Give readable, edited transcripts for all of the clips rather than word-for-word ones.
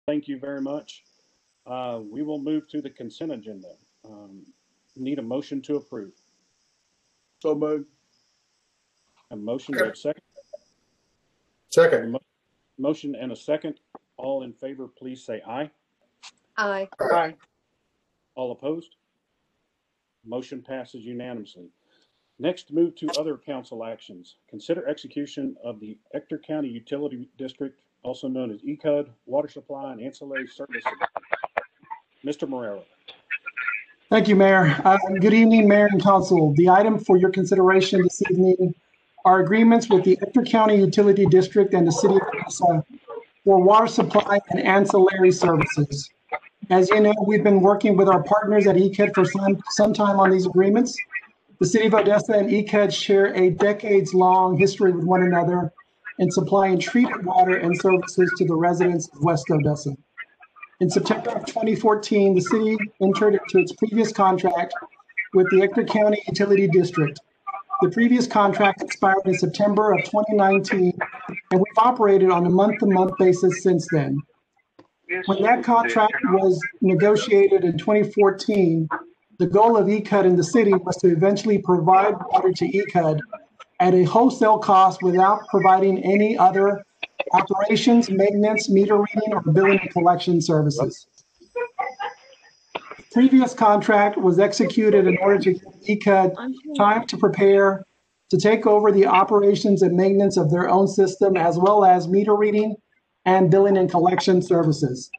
Thank you very much. We will move to the consent agenda. Need a motion to approve. So moved. A motion to second. Second. Motion and a second. All in favor, please say aye. Aye. Aye. All opposed? Motion passes unanimously. Next, move to other council actions. Consider execution of the Ector County Utility District, also known as ECUD, Water Supply and Ancillary Services. Mr. Marrero. Thank you, Mayor. Good evening, Mayor and Council. The item for your consideration this evening are agreements with the Ector County Utility District and the City of Odessa for water supply and ancillary services. As you know, we've been working with our partners at ECUD for some time on these agreements. The City of Odessa and ECUD share a decades-long history with one another in supplying treated water and services to the residents of West Odessa. In September of 2014, the city entered into its previous contract with the Ector County Utility District. The previous contract expired in September of 2019, and we've operated on a month-to-month basis since then. When that contract was negotiated in 2014, the goal of ECUD in the city was to eventually provide water to ECUD at a wholesale cost without providing any other operations, maintenance, meter reading, or billing and collection services. The previous contract was executed in order to give ECUD time to prepare to take over the operations and maintenance of their own system, as well as meter reading and billing and collection services.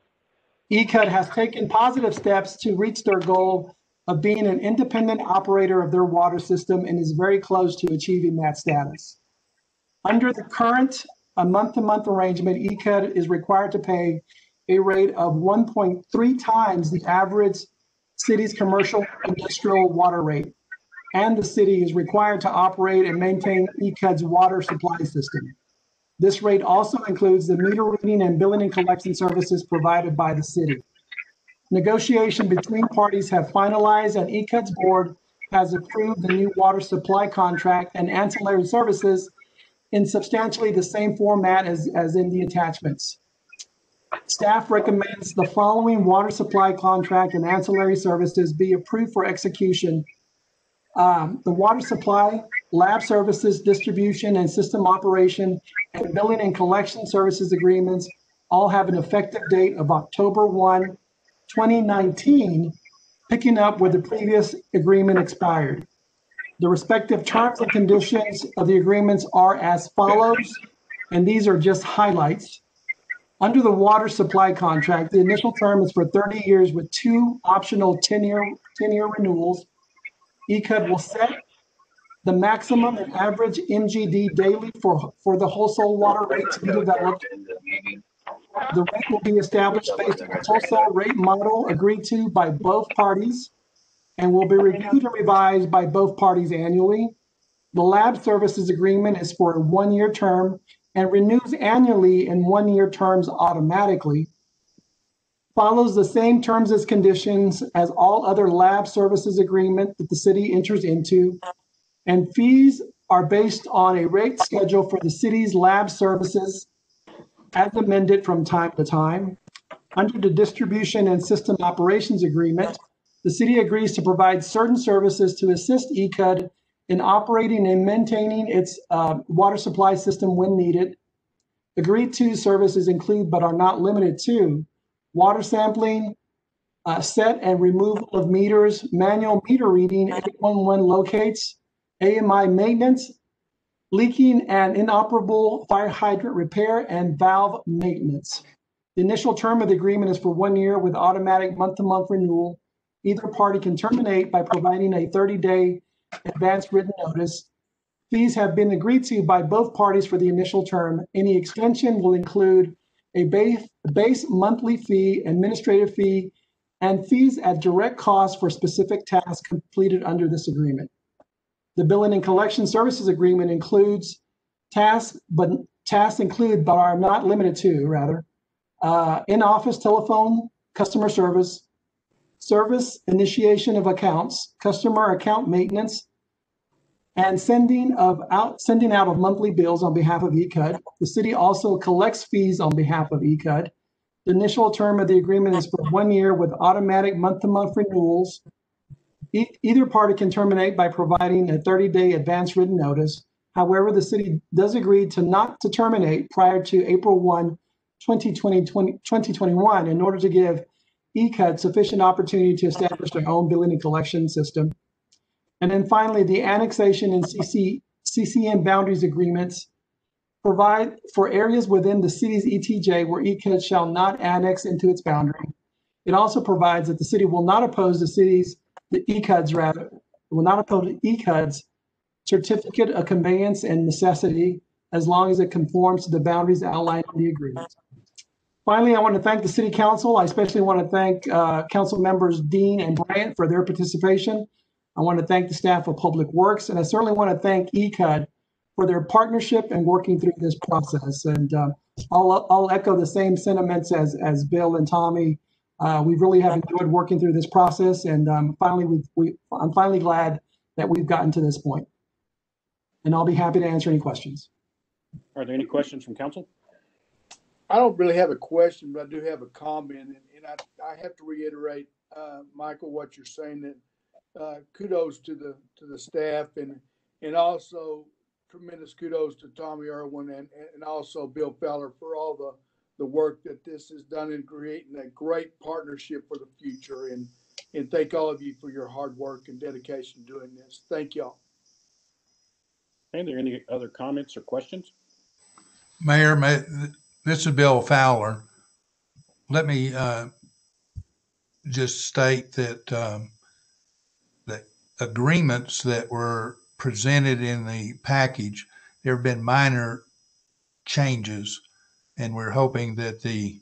ECUD has taken positive steps to reach their goal of being an independent operator of their water system and is very close to achieving that status. Under the current month-to-month arrangement, ECUD is required to pay a rate of 1.3 times the average city's commercial industrial water rate, and the city is required to operate and maintain ECUD's water supply system. This rate also includes the meter reading and billing and collection services provided by the city. Negotiation between parties have finalized, and ECUD's board has approved the new water supply contract and ancillary services in substantially the same format as in the attachments. Staff recommends the following water supply contract and ancillary services be approved for execution. The water supply, lab services, distribution and system operation, and billing and collection services agreements all have an effective date of October 1, 2019, picking up where the previous agreement expired. The respective terms and conditions of the agreements are as follows, and these are just highlights. Under the water supply contract, the initial term is for 30 years with 2 optional 10-year renewals. ECUD will set the maximum and average MGD daily for the wholesale water rate to be developed. The rate will be established based on the wholesale rate model agreed to by both parties and will be reviewed and revised by both parties annually. The lab services agreement is for a 1-year term and renews annually in 1-year terms automatically. Follows the same terms as conditions as all other lab services agreement that the city enters into, and fees are based on a rate schedule for the city's lab services as amended from time to time. Under the distribution and system operations agreement, the city agrees to provide certain services to assist ECUD in operating and maintaining its water supply system when needed. Agreed to services include, but are not limited to, water sampling, set and removal of meters, manual meter reading, 811 locates, AMI maintenance, leaking and inoperable fire hydrant repair, and valve maintenance. The initial term of the agreement is for 1 year with automatic month-to-month renewal. Either party can terminate by providing a 30-day advance written notice. Fees have been agreed to by both parties for the initial term. Any extension will include a base monthly fee, administrative fee, and fees at direct cost for specific tasks completed under this agreement. The billing and collection services agreement includes tasks include, but are not limited to, rather, in-office telephone, customer service initiation of accounts, customer account maintenance, and sending out of monthly bills on behalf of ECUD. The city also collects fees on behalf of ECUD. The initial term of the agreement is for 1 year with automatic month-to-month renewals. Either party can terminate by providing a 30-day advance written notice. However, the city does agree to not to terminate prior to April 1, 2021 in order to give ECUD sufficient opportunity to establish their own billing and collection system. And then finally, the annexation and CCM boundaries agreements provide for areas within the city's ETJ where ECUD shall not annex into its boundary. It also provides that the city will not oppose the ECUD's certificate of conveyance and necessity as long as it conforms to the boundaries outlined in the agreement. Finally, I want to thank the City Council. I especially want to thank Council members Dean and Bryant for their participation. I want to thank the staff of Public Works, and I certainly want to thank ECUD for their partnership and working through this process. And I'll echo the same sentiments as Bill and Tommy. We really have enjoyed working through this process, and I'm finally glad that we've gotten to this point. And I'll be happy to answer any questions. Are there any questions from council? I don't really have a question, but I do have a comment, and I have to reiterate, Michael, what you're saying, that kudos to the staff, and also tremendous kudos to Tommy Irwin and also Bill Feller for all the work that this has done in creating a great partnership for the future. And thank all of you for your hard work and dedication doing this. Thank y'all. Are there any other comments or questions? Mayor, this is Bill Fowler. Let me just state that the agreements that were presented in the package, there have been minor changes, and we're hoping that the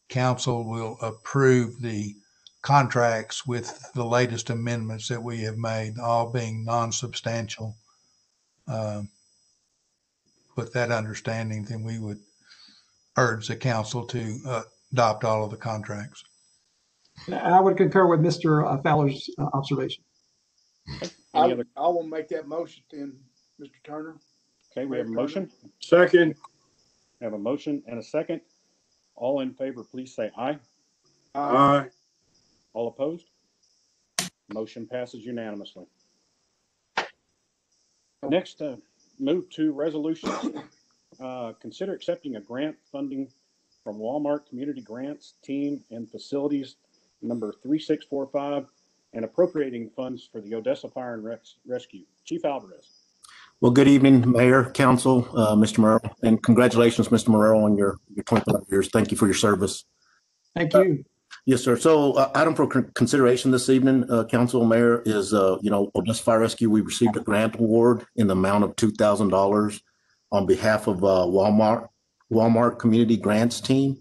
council will approve the contracts with the latest amendments that we have made, all being non-substantial. With that understanding, then we would urge the council to adopt all of the contracts. And I would concur with Mr. Fowler's observation. I will make that motion then, Mr. Turner. Okay, we have a motion. Second. We have a motion and a second. All in favor, please say aye. Aye. All opposed? Motion passes unanimously. Next, move to resolutions. Consider accepting a grant funding from Walmart Community Grants Team and Facilities number 3645 and appropriating funds for the Odessa Fire and Rescue. Chief Alvarez. Well, good evening, Mayor, Council, Mr. Morrell, and congratulations, Mr. Morrell, on your 25 years. Thank you for your service. Thank you. Yes, sir. So item for consideration this evening, Council, Mayor, is, Odessa Fire Rescue, we received a grant award in the amount of $2,000 on behalf of Walmart Community Grants Team.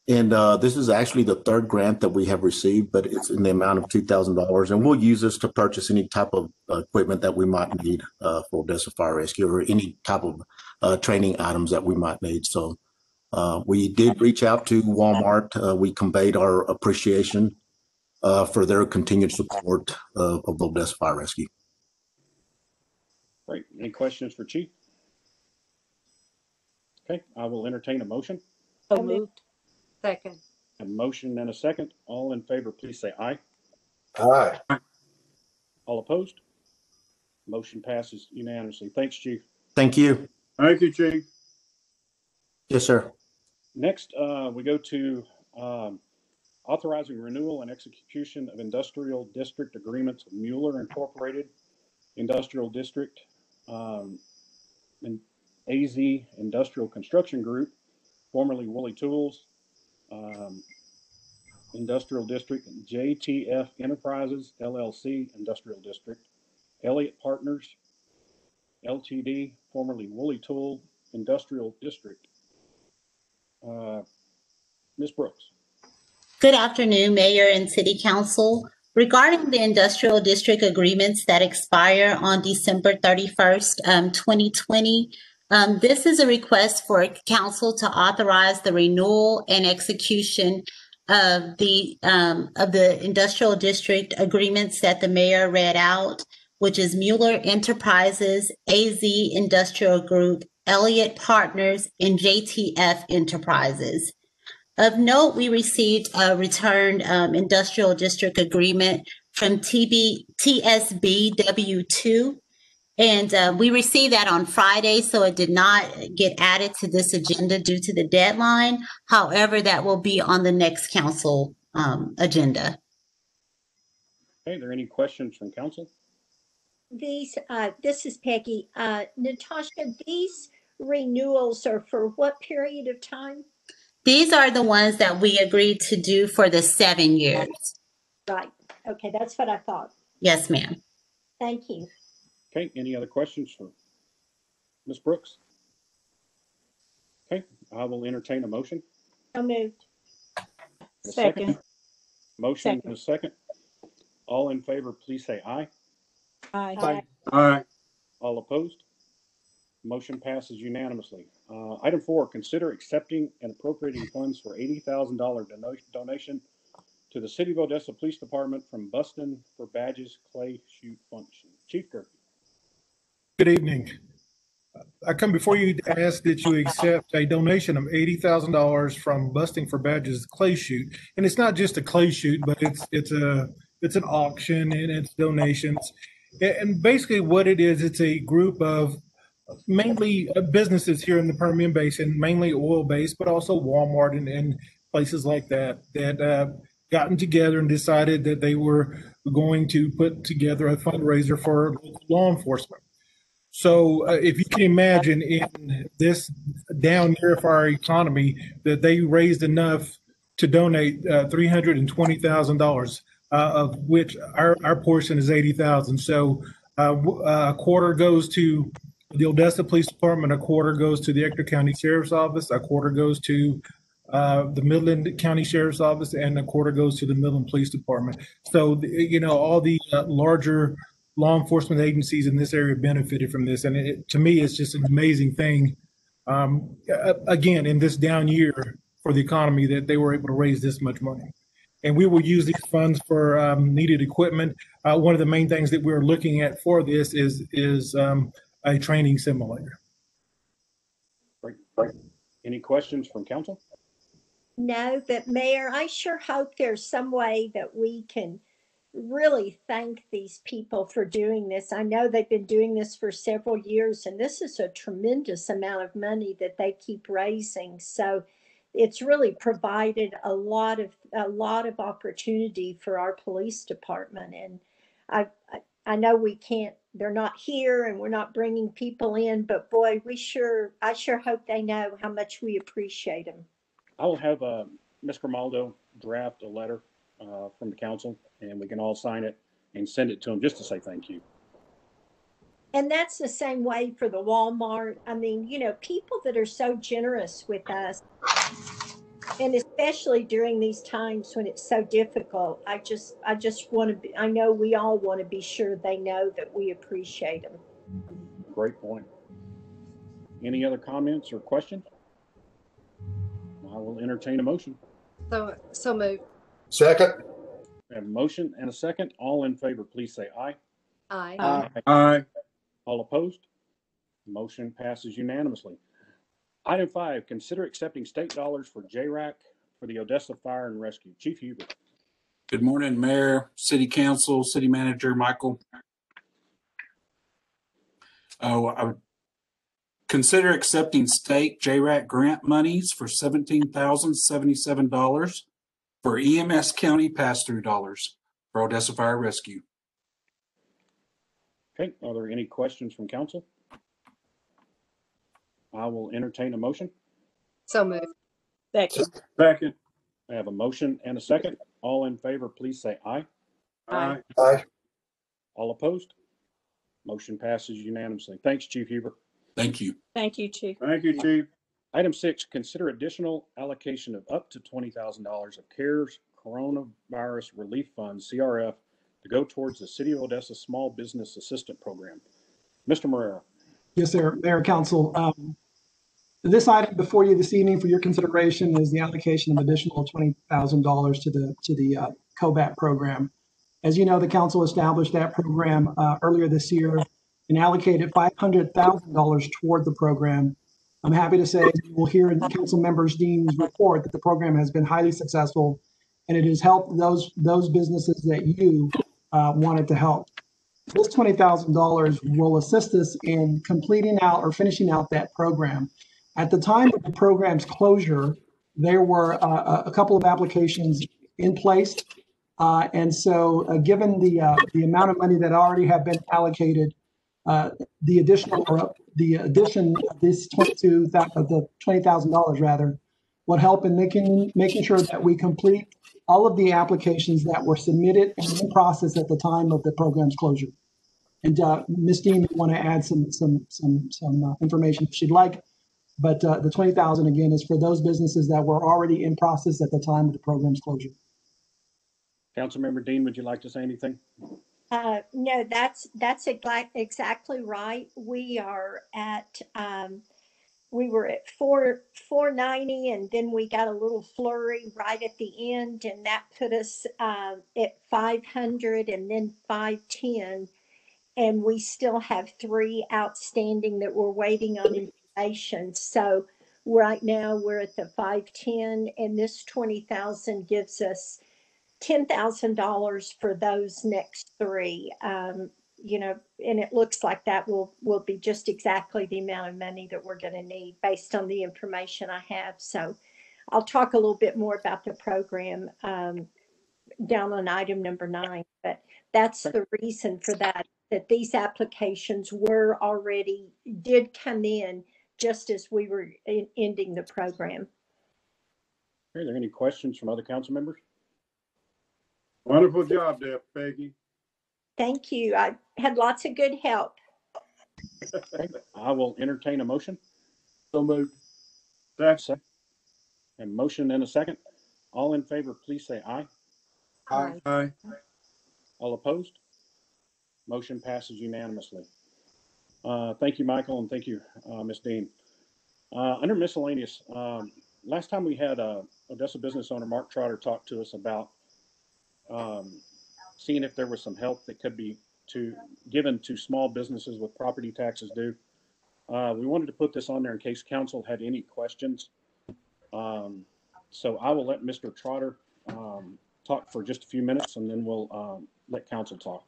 And this is actually the third grant that we have received, but it's in the amount of $2,000. And we'll use this to purchase any type of equipment that we might need for Odessa Fire Rescue, or any type of training items that we might need. So we did reach out to Walmart. We conveyed our appreciation for their continued support of Odessa Fire Rescue. Great. Any questions for Chief? Okay, I will entertain a motion. So moved. Second. A motion and a second. All in favor, please say aye. Aye. All opposed? Motion passes unanimously. Thanks, Chief. Thank you. Thank you, Chief. Yes, sir. Next, we go to authorizing renewal and execution of industrial district agreements with Mueller Incorporated Industrial District and AZ Industrial Construction Group, formerly Woolley Tools, Industrial District, JTF Enterprises, LLC, Industrial District, Elliott Partners, LTD, formerly Woolley Tool, Industrial District. Ms. Brooks. Good afternoon, Mayor and City Council. Regarding the industrial district agreements that expire on December 31st, 2020, this is a request for council to authorize the renewal and execution of the industrial district agreements that the mayor read out, which is Mueller Enterprises, AZ Industrial Group, Elliott Partners, and JTF Enterprises. Of note, we received a returned industrial district agreement from TSBW2. And we received that on Friday, so it did not get added to this agenda due to the deadline. However, that will be on the next council agenda. Okay, are there any questions from council? These, this is Peggy. Natasha, these renewals are for what period of time? These are the ones that we agreed to do for the 7 years. Right. Okay, that's what I thought. Yes, ma'am. Thank you. Okay, any other questions for Ms. Brooks? Okay, I will entertain a motion. So moved. A Second. Motion Second. and a second. All in favor, please say aye. Aye. Aye. All opposed? Motion passes unanimously. Item 4, consider accepting and appropriating funds for $80,000 donation to the City of Odessa Police Department from Buston for Badges Clay Shoot Function. Chief Gerke. Good evening. I come before you to ask that you accept a donation of $80,000 from Busting for Badges Clay Shoot. And it's not just a clay shoot, but it's an auction and it's donations. And basically what it is, it's a group of mainly businesses here in the Permian Basin, mainly oil-based, but also Walmart and places like that gotten together and decided that they were going to put together a fundraiser for local law enforcement. So if you can imagine in this down year for our economy, that they raised enough to donate $320,000, of which our portion is $80,000. So a quarter goes to the Odessa Police Department, a quarter goes to the Ector County Sheriff's Office, a quarter goes to the Midland County Sheriff's Office, and a quarter goes to the Midland Police Department. So, all the larger law enforcement agencies in this area benefited from this. And to me, it's just an amazing thing, again, in this down year for the economy, that they were able to raise this much money. And we will use these funds for needed equipment. One of the main things that we're looking at for this is a training simulator. Great. Any questions from council? No, but Mayor, I sure hope there's some way that we can really thank these people for doing this. I know they've been doing this for several years, and this is a tremendous amount of money that they keep raising. So it's really provided a lot of opportunity for our police department. And I know we can't, they're not here and we're not bringing people in, but boy, I sure hope they know how much we appreciate them. I will have Ms. Grimaldo draft a letter from the council, and we can all sign it and send it to them just to say thank you. And that's the same way for the Walmart. I mean, people that are so generous with us, and especially during these times when it's so difficult, I just want to be, I know we all want to be sure they know that we appreciate them. Great point. Any other comments or questions? I will entertain a motion. So moved. Second. We have a motion and a second. All in favor, please say aye. Aye. Aye. All opposed? Motion passes unanimously. Item 5, consider accepting state dollars for JRAC for the Odessa Fire and Rescue. Chief Hubert. Good morning, Mayor, City Council, City Manager Michael. I would consider accepting state JRAC grant monies for $17,077 for EMS County pass-through dollars for Odessa Fire Rescue. Okay, are there any questions from council? I will entertain a motion. So moved. Second. I have a motion and a second. All in favor, please say aye. Aye. Aye. All opposed? Motion passes unanimously. Thanks, Chief Hubert. Thank you. Thank you, Chief. Thank you, Chief. Item 6, consider additional allocation of up to $20,000 of CARES Coronavirus Relief Fund, CRF, to go towards the City of Odessa Small Business Assistant Program. Mr. Marrero. Yes, sir. Mayor, Council. This item before you this evening for your consideration is the allocation of additional $20,000 to the COBAT program. As you know, the council established that program earlier this year and allocated $500,000 toward the program I'm happy to say you will hear in Council Members Dean's report that the program has been highly successful, and it has helped those businesses that you wanted to help. This $20,000 will assist us in completing out or finishing out that program. At the time of the program's closure, there were a couple of applications in place. And so given the amount of money that already have been allocated, the addition of this $20,000 rather would help in making sure that we complete all of the applications that were submitted and in process at the time of the program's closure. And Ms. Dean may want to add some information if she'd like, but the $20,000 again is for those businesses that were already in process at the time of the program's closure. Councilmember Dean, would you like to say anything? No, that's exactly right. We are at we were at 490, and then we got a little flurry right at the end, and that put us at 500 and then 510. And we still have 3 outstanding that we're waiting on information. So right now we're at the 510, and this 20,000 gives us $10,000 for those next 3. You know, and it looks like that will be just exactly the amount of money that we're going to need based on the information I have. So I'll talk a little bit more about the program down on item number 9, but that's the reason for that these applications did come in just as we were ending the program. Are there any questions from other council members? Wonderful job there, Peggy. Thank you. I had lots of good help. I will entertain a motion. So moved. Second. And motion and a second. All in favor, please say aye. Aye. Aye. All opposed? Motion passes unanimously. Thank you, Michael, and thank you, Ms. Dean. Under miscellaneous, last time we had Odessa business owner Mark Trotter talk to us about seeing if there was some help that could be given to small businesses with property taxes due. We wanted to put this on there in case council had any questions. So I will let Mr. Trotter talk for just a few minutes, and then we'll let council talk.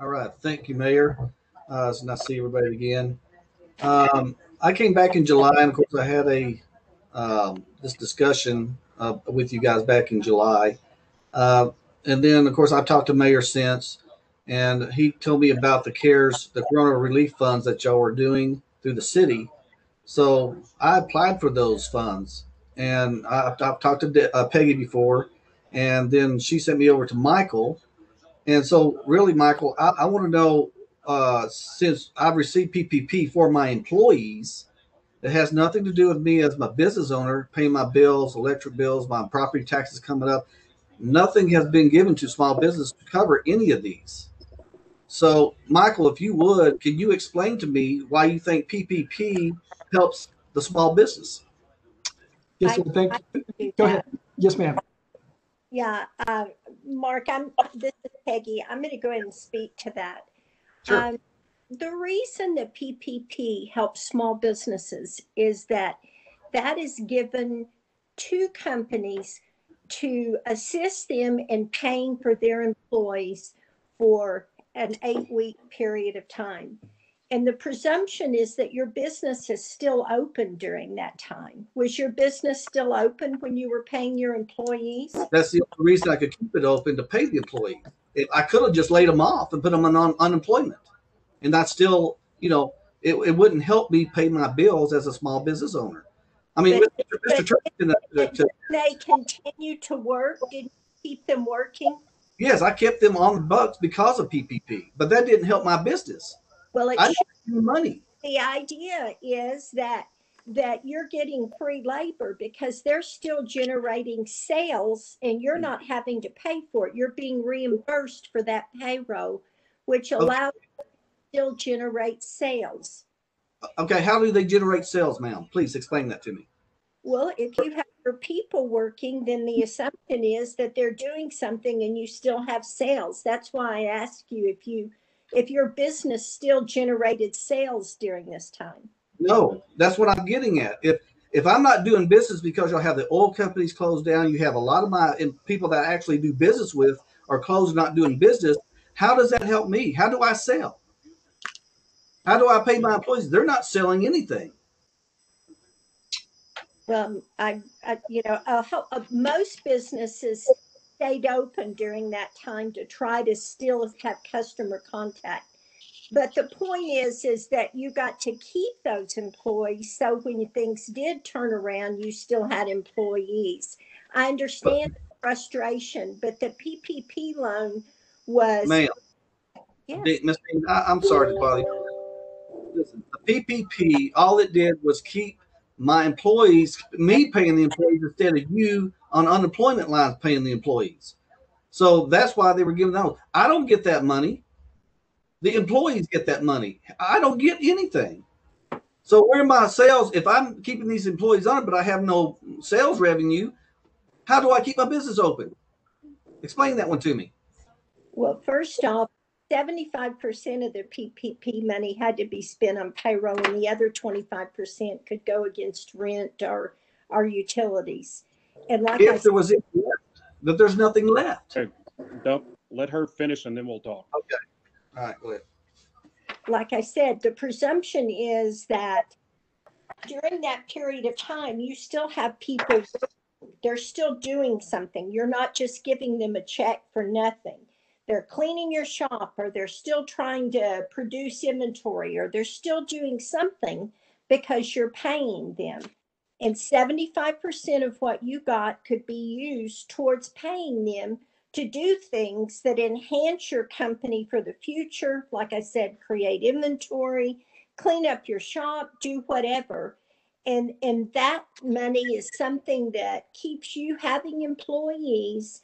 All right. Thank you, Mayor. It's nice to see everybody again. I came back in July, and of course I had this discussion with you guys back in July. And then, of course, I've talked to Mayor since, and he told me about the Corona relief funds that y'all were doing through the city. So I applied for those funds, and I've talked to Peggy before, and then she sent me over to Michael. And so really, Michael, I want to know, since I've received PPP for my employees, it has nothing to do with me as my business owner, paying my bills, electric bills, my property taxes coming up. Nothing has been given to small business to cover any of these. So, Michael, if you would, can you explain to me why you think PPP helps the small business? Yes, sir. Thank you. Go ahead. Yes, ma'am. Yeah, Mark, this is Peggy. I'm going to go ahead and speak to that. Sure. The reason that PPP helps small businesses is that is given to companies to assist them in paying for their employees for an 8-week period of time. And the presumption is that your business is still open during that time. Was your business still open when you were paying your employees? That's the only reason I could keep it open, to pay the employee. I could have just laid them off and put them on unemployment. And that's still, it wouldn't help me pay my bills as a small business owner. I mean, Mr. Turkington, they continue to work. Did you keep them working? Yes, I kept them on the books because of PPP, but that didn't help my business. Well, I didn't have money. The idea is that you're getting free labor because they're still generating sales, and you're not having to pay for it. You're being reimbursed for that payroll, which allows you to still generate sales. Okay, how do they generate sales, ma'am? Please explain that to me. Well, if you have your people working, then the assumption is that they're doing something and you still have sales. That's why I asked you if your business still generated sales during this time. No, that's what I'm getting at. If I'm not doing business because y'all have the oil companies closed down, you have a lot of my people that I actually do business with are closed, not doing business. How does that help me? How do I sell? How do I pay my employees? They're not selling anything. Most businesses stayed open during that time to try to still have customer contact. But the point is that you got to keep those employees. So when things did turn around, you still had employees. I understand the frustration, but the PPP loan was. Ma'am, Yes. Miss Dean, I'm sorry to bother you. Listen, the PPP, all it did was keep my employees, me paying the employees instead of you on unemployment lines paying the employees. So that's why they were giving out. I don't get that money. The employees get that money. I don't get anything. So where are my sales? If I'm keeping these employees on, but I have no sales revenue, how do I keep my business open? Explain that one to me. Well, first off, 75% of the PPP money had to be spent on payroll, and the other 25% could go against rent or utilities. And like if there was anything left, but there's nothing left. Okay, don't let her finish, and then we'll talk. Okay. All right, go ahead. Like I said, the presumption is that during that period of time, you still have people, they're still doing something. You're not just giving them a check for nothing. They're cleaning your shop, or they're still trying to produce inventory, or they're still doing something because you're paying them. And 75% of what you got could be used towards paying them to do things that enhance your company for the future. Like I said, create inventory, clean up your shop, do whatever. And that money is something that keeps you having employees,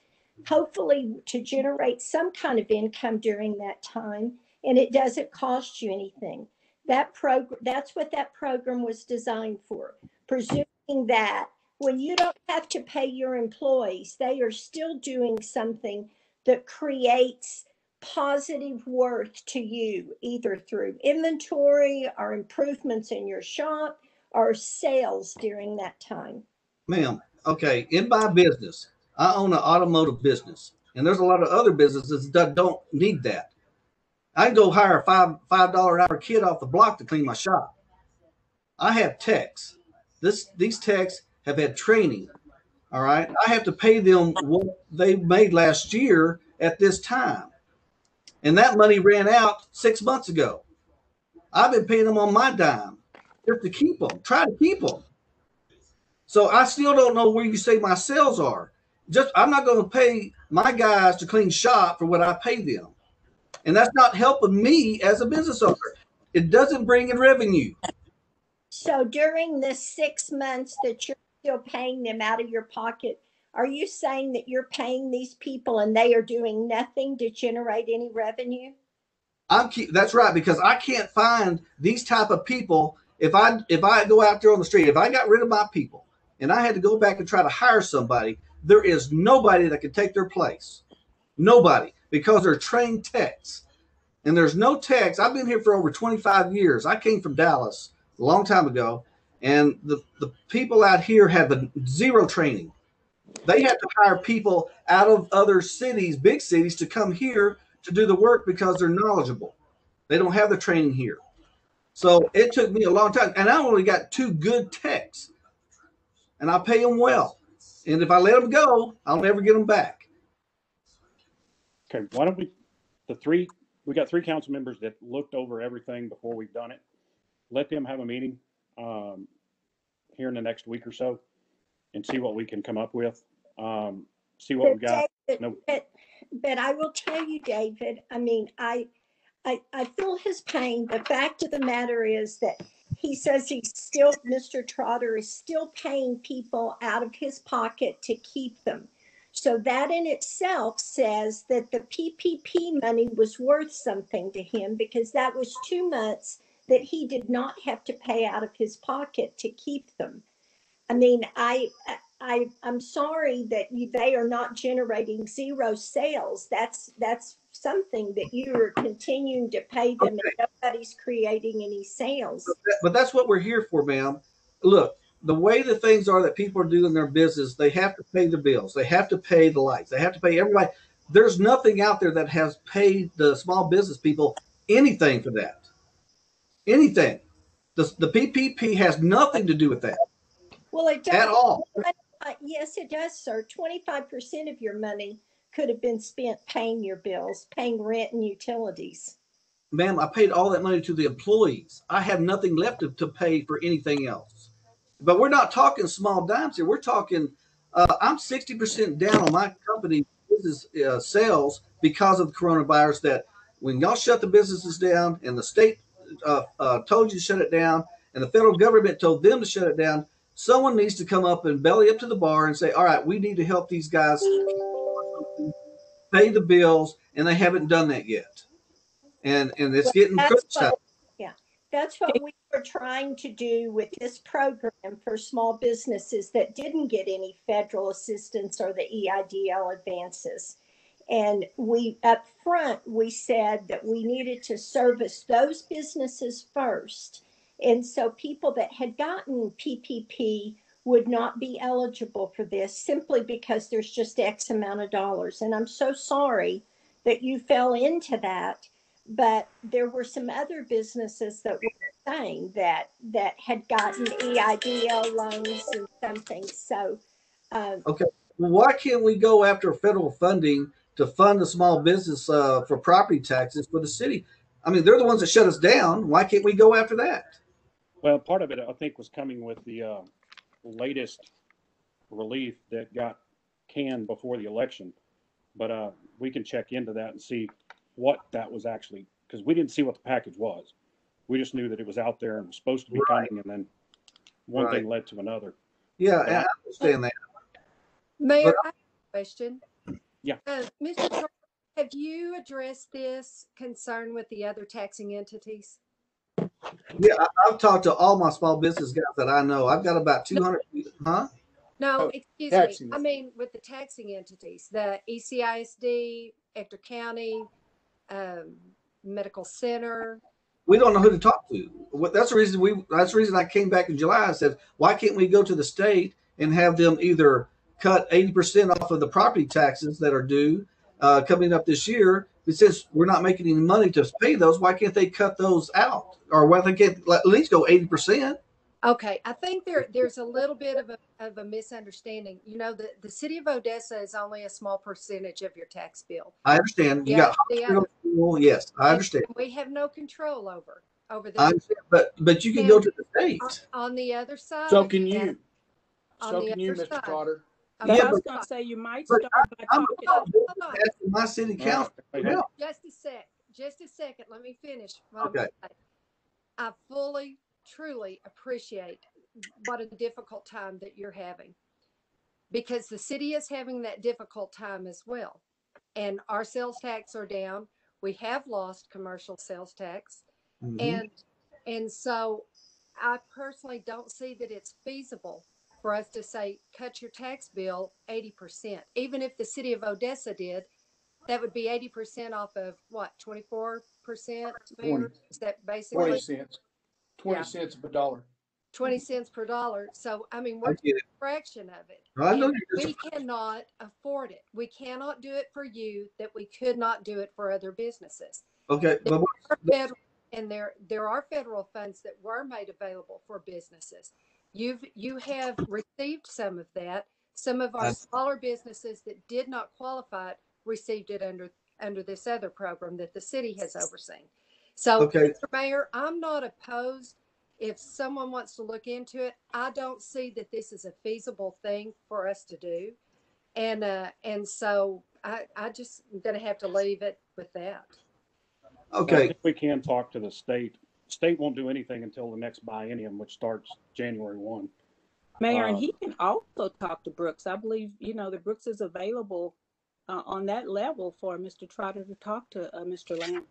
hopefully to generate some kind of income during that time, and it doesn't cost you anything. That's what that program was designed for, presuming that when you don't have to pay your employees, they are still doing something that creates positive worth to you, either through inventory or improvements in your shop or sales during that time. Ma'am, okay, in my business, I own an automotive business, and there's a lot of other businesses that don't need that. I can go hire a $5 an hour kid off the block to clean my shop. I have techs. These techs have had training. All right. I have to pay them what they made last year at this time. And that money ran out 6 months ago. I've been paying them on my dime just to keep them, try to keep them. So I still don't know where you say my sales are. I'm not going to pay my guys to clean shop for what I pay them. And that's not helping me as a business owner. It doesn't bring in revenue. So during the 6 months that you're still paying them out of your pocket, are you saying that you're paying these people and they are doing nothing to generate any revenue? That's right, because I can't find these type of people. If I go out there on the street, if I got rid of my people and I had to go back and try to hire somebody, there is nobody that can take their place. Nobody, because they're trained techs. And there's no techs. I've been here for over 25 years. I came from Dallas a long time ago, and the people out here have the zero training. They have to hire people out of other cities, big cities, to come here to do the work because they're knowledgeable. They don't have the training here. So it took me a long time, and I only got 2 good techs, and I pay them well. And if I let them go, I'll never get them back. Okay, why don't we got 3 council members that looked over everything before we've done it. Let them have a meeting here in the next week or so and see what we can come up with. See what we've got. But I will tell you, David, I mean, I feel his pain. The fact of the matter is that he says Mr. Trotter is still paying people out of his pocket to keep them. So that in itself says that the PPP money was worth something to him, because that was 2 months that he did not have to pay out of his pocket to keep them. I mean, I I'm sorry that they are not generating zero sales. That's something that you are continuing to pay them, Okay. and nobody's creating any sales. But that's what we're here for, ma'am. Look, the way the things are that people are doing their business, they have to pay the bills. They have to pay the lights. They have to pay everybody. There's nothing out there that has paid the small business people anything for that. Anything. The PPP has nothing to do with that Well, it does at all. Yes, it does, sir. 25% of your money could have been spent paying your bills, paying rent and utilities. Ma'am, I paid all that money to the employees. I have nothing left to pay for anything else. But we're not talking small dimes here. We're talking, I'm 60% down on my company business sales because of the coronavirus. That when y'all shut the businesses down and the state told you to shut it down and the federal government told them to shut it down, someone needs to come up and belly up to the bar and say, all right, we need to help these guys pay the bills, and they haven't done that yet. And it's getting crunch time. Yeah, that's what we were trying to do with this program for small businesses that didn't get any federal assistance or the EIDL advances. And we up front, we said that we needed to service those businesses first. And so people that had gotten PPP would not be eligible for this simply because there's just X amount of dollars. And I'm so sorry that you fell into that. But there were some other businesses that were saying that had gotten EIDL loans and something. So, okay, well, why can't we go after federal funding to fund the small business for property taxes for the city? I mean, they're the ones that shut us down. Why can't we go after that? Well, part of it, I think, was coming with the latest relief that got canned before the election. But we can check into that and see what that was actually, because we didn't see what the package was. We just knew that it was out there and was supposed to be coming, and then one thing led to another. Yeah, I understand that. Mayor, I have a question. Yeah. Mr. Troy, have you addressed this concern with the other taxing entities? Yeah, I've talked to all my small business guys that I know. I've got about 200. Huh? No, excuse me. I mean, with the taxing entities, the ECISD, Ector County, Medical Center. We don't know who to talk to. That's the reason That's the reason I came back in July. I said, why can't we go to the state and have them either cut 80% off of the property taxes that are due coming up this year? Since we're not making any money to pay those, why can't they cut those out, or why they can't at least go 80%? Okay, I think there's a little bit of a misunderstanding. You know, the city of Odessa is only a small percentage of your tax bill. I understand. You got hospital, yes, I understand. We have no control over the. I understand, but you can go to the state. On the other side. So can you. On So the can you, other Mr. side. Trotter. Yeah, I was going to say you might start by I'm talking. asking my city council. Yeah. Just a second. Let me finish. Okay. I fully, truly appreciate what a difficult time that you're having, because the city is having that difficult time as well. And our sales tax are down. We have lost commercial sales tax. Mm-hmm. And so I personally don't see that it's feasible for us to say, cut your tax bill 80%. Even if the city of Odessa did, that would be 80% off of what, 24%? 20. Is that basically 20 cents. 20 cents per dollar. 20 cents per dollar. So, I mean, we're a fraction of it. I know we cannot afford it. We cannot do it for you that we could not do it for other businesses. Okay. There are federal funds that were made available for businesses. You have received some of that. Some of our smaller businesses that did not qualify received it under this other program that the city has overseen. So, Mr. Mayor, I'm not opposed if someone wants to look into it. I don't see that this is a feasible thing for us to do. And so I just am going to have to leave it with that. Okay. I think we can talk to the state. State won't do anything until the next biennium, which starts January 1. Mayor, and he can also talk to Brooks. I believe, the Brooks is available on that level for Mr. Trotter to talk to Mr. Lamb.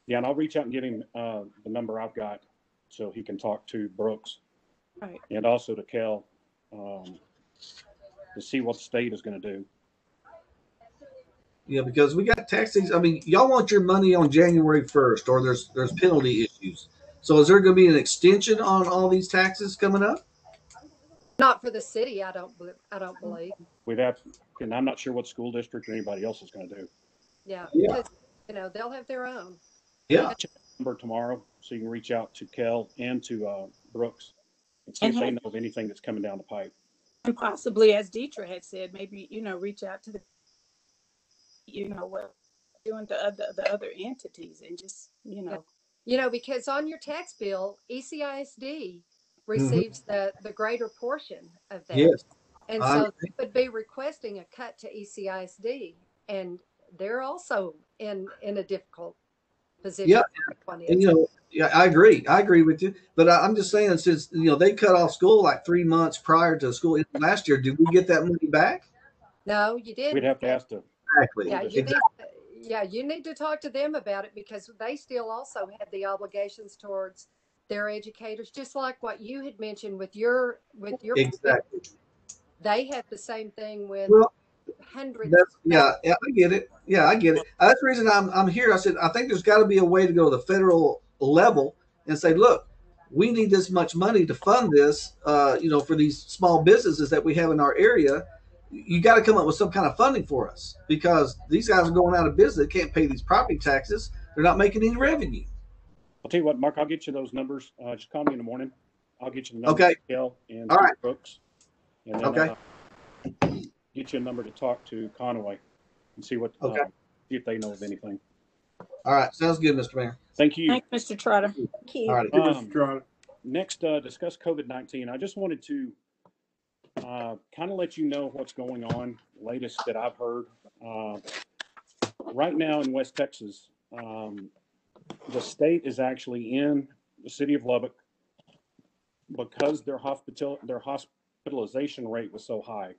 Yeah, and I'll reach out and give him the number I've got so he can talk to Brooks. Right. And also to Kel to see what the state is going to do. Yeah, because we got taxes. I mean, y'all want your money on January 1st, or there's penalty issues. So is there going to be an extension on all these taxes coming up? Not for the city, I don't believe. We'd have, and I'm not sure what school district or anybody else is going to do. Yeah, Yeah. because they'll have their own. Yeah. Check the number tomorrow, so you can reach out to Kel and to Brooks and see And if they have- know of anything that's coming down the pipe. And possibly, as Deidre had said, maybe, reach out to the, what doing the other entities and just, Because on your tax bill, ECISD receives the greater portion of that. Yes. And so they would be requesting a cut to ECISD, and they're also in a difficult position. Yeah. And, yeah, I agree. I agree with you. But I'm just saying, since, they cut off school like 3 months prior to school last year, did we get that money back? No, you didn't. We'd have to ask them. Exactly. You need to talk to them about it, because they still also have the obligations towards their educators, just like what you had mentioned with your Exactly. They have the same thing with hundreds. I get it. Yeah, I get it. That's the reason I'm here. I said, I think there's got to be a way to go to the federal level and say, look, we need this much money to fund this, for these small businesses that we have in our area. You got to come up with some kind of funding for us, because these guys are going out of business. They can't pay these property taxes. They're not making any revenue. I'll tell you what, Mark, I'll get you those numbers. Just call me in the morning. I'll get you the numbers. Okay. Kel and All right. Brooks. And then get you a number to talk to Conway and see what see if they know of anything. All right. Sounds good, Mr. Mayor. Thank you. Thank Mr. Trotter. Thank you. All right. Mr. Trotter. Next, discuss COVID-19. I just wanted to kind of let you know what's going on, latest that I've heard. Right now in West Texas, the state is actually in the city of Lubbock because their hospitalization rate was so high,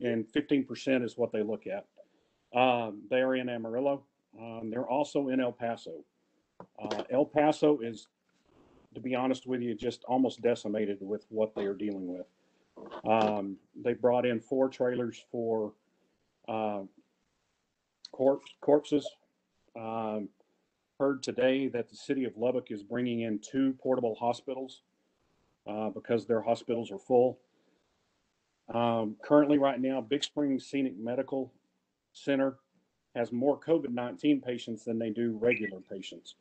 and 15% is what they look at. They are in Amarillo. They're also in El Paso. El Paso is, to be honest with you, just almost decimated with what they are dealing with. They brought in 4 trailers for corpses. Heard today that the city of Lubbock is bringing in 2 portable hospitals because their hospitals are full. Currently, right now, Big Spring Scenic Medical Center has more COVID-19 patients than they do regular patients.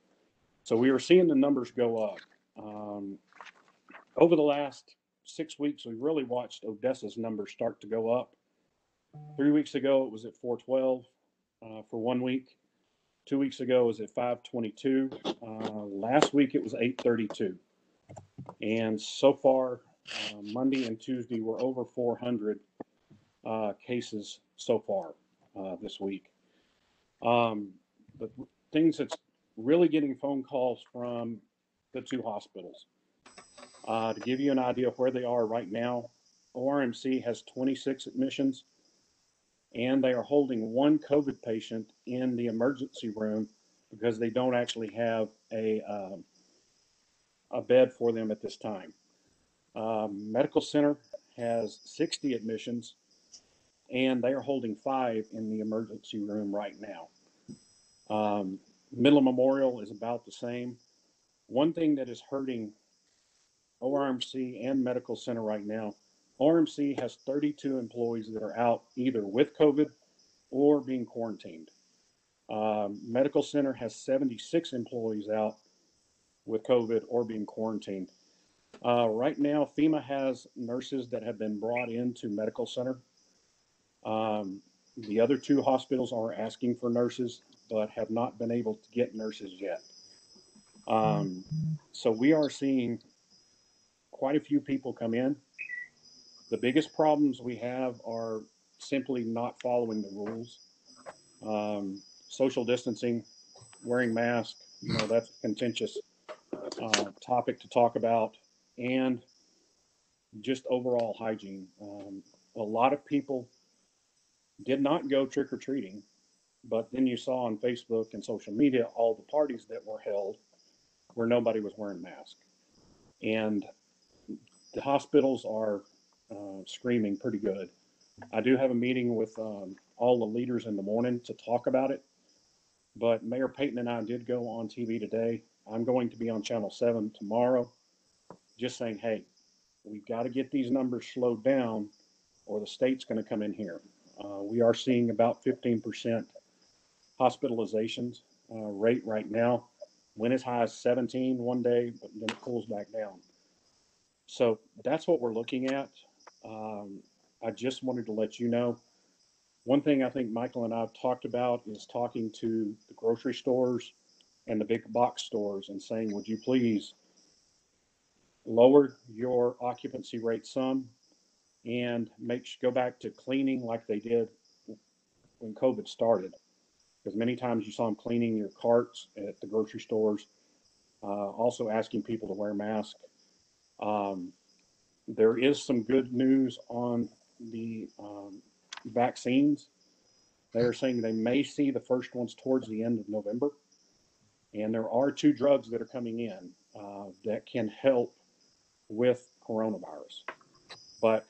So we are seeing the numbers go up. Over the last 6 weeks, we really watched Odessa's numbers start to go up. 3 weeks ago, it was at 412 for 1 week. 2 weeks ago, it was at 522. Last week, it was 832. And so far, Monday and Tuesday, we're over 400 cases so far this week. The things that's really getting phone calls from the 2 hospitals. To give you an idea of where they are right now, ORMC has 26 admissions, and they are holding 1 COVID patient in the emergency room because they don't actually have a bed for them at this time. Medical Center has 60 admissions, and they are holding 5 in the emergency room right now. Midland Memorial is about the same. One thing that is hurting ORMC and Medical Center right now, ORMC has 32 employees that are out either with COVID or being quarantined. Medical Center has 76 employees out with COVID or being quarantined. Right now, FEMA has nurses that have been brought into Medical Center. The other 2 hospitals are asking for nurses, but have not been able to get nurses yet. So we are seeing quite a few people come in. The biggest problems we have are simply not following the rules. Social distancing, wearing masks, that's a contentious topic to talk about, and just overall hygiene. A lot of people did not go trick-or-treating, but then you saw on Facebook and social media all the parties that were held where nobody was wearing masks. And the hospitals are screaming pretty good. I do have a meeting with all the leaders in the morning to talk about it. But Mayor Payton and I did go on TV today. I'm going to be on Channel 7 tomorrow, just saying, hey, we've got to get these numbers slowed down or the state's going to come in here. We are seeing about 15% hospitalizations rate right now. Went as high as 17 one day, but then it pulls back down. So that's what we're looking at. I just wanted to let you know. One thing I think Michael and I have talked about is talking to the grocery stores and the big box stores and saying, would you please lower your occupancy rate some and go back to cleaning like they did when COVID started. Because many times you saw them cleaning your carts at the grocery stores, also asking people to wear masks. There is some good news on the vaccines. They are saying they may see the first ones towards the end of November. And there are 2 drugs that are coming in that can help with coronavirus. But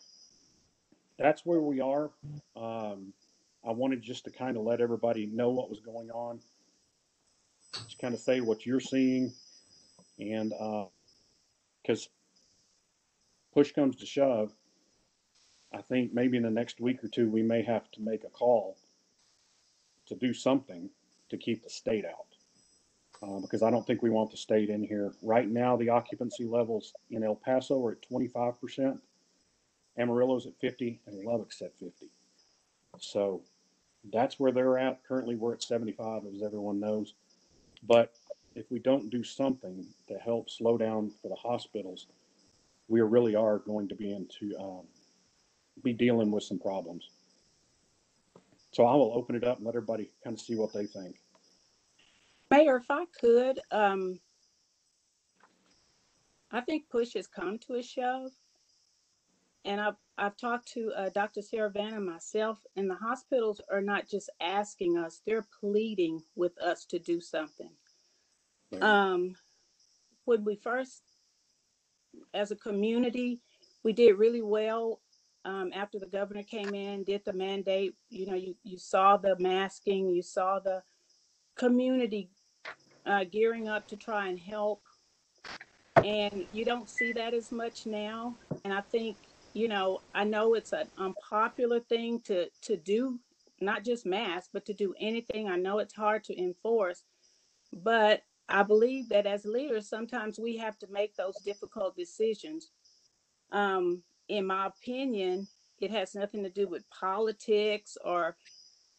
that's where we are. I wanted just to kind of let everybody know what was going on, to kind of say what you're seeing. And because push comes to shove, I think maybe in the next week or 2, we may have to make a call to do something to keep the state out. Because I don't think we want the state in here. Right now, the occupancy levels in El Paso are at 25%, Amarillo's at 50, and Lubbock's at 50. So that's where they're at. Currently, we're at 75, as everyone knows. But if we don't do something to help slow down for the hospitals, we really are going to be dealing with some problems. So I will open it up and let everybody kind of see what they think. Mayor, if I could, I think push has come to a shove. And I've talked to Dr. Saravana myself, and the hospitals are not just asking us, they're pleading with us to do something. When we first, as a community, we did really well after the governor came in, did the mandate. You know, you saw the masking, you saw the community gearing up to try and help. And you don't see that as much now. And I think, you know, I know it's an unpopular thing to do, not just masks, but to do anything. I know it's hard to enforce, but I believe that as leaders, sometimes we have to make those difficult decisions. In my opinion, it has nothing to do with politics or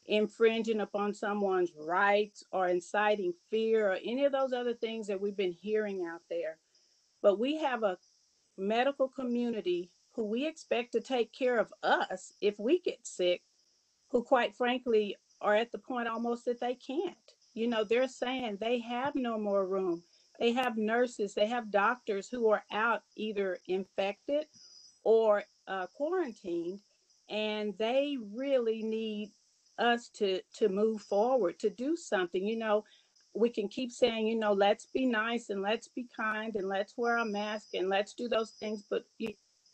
infringing upon someone's rights or inciting fear or any of those other things that we've been hearing out there. But we have a medical community who we expect to take care of us if we get sick, who quite frankly are at the point almost that they can't. You know, they're saying they have no more room. They have nurses, they have doctors who are out either infected or quarantined, and they really need us to move forward, to do something. You know, we can keep saying, you know, let's be nice and let's be kind and let's wear a mask and let's do those things. But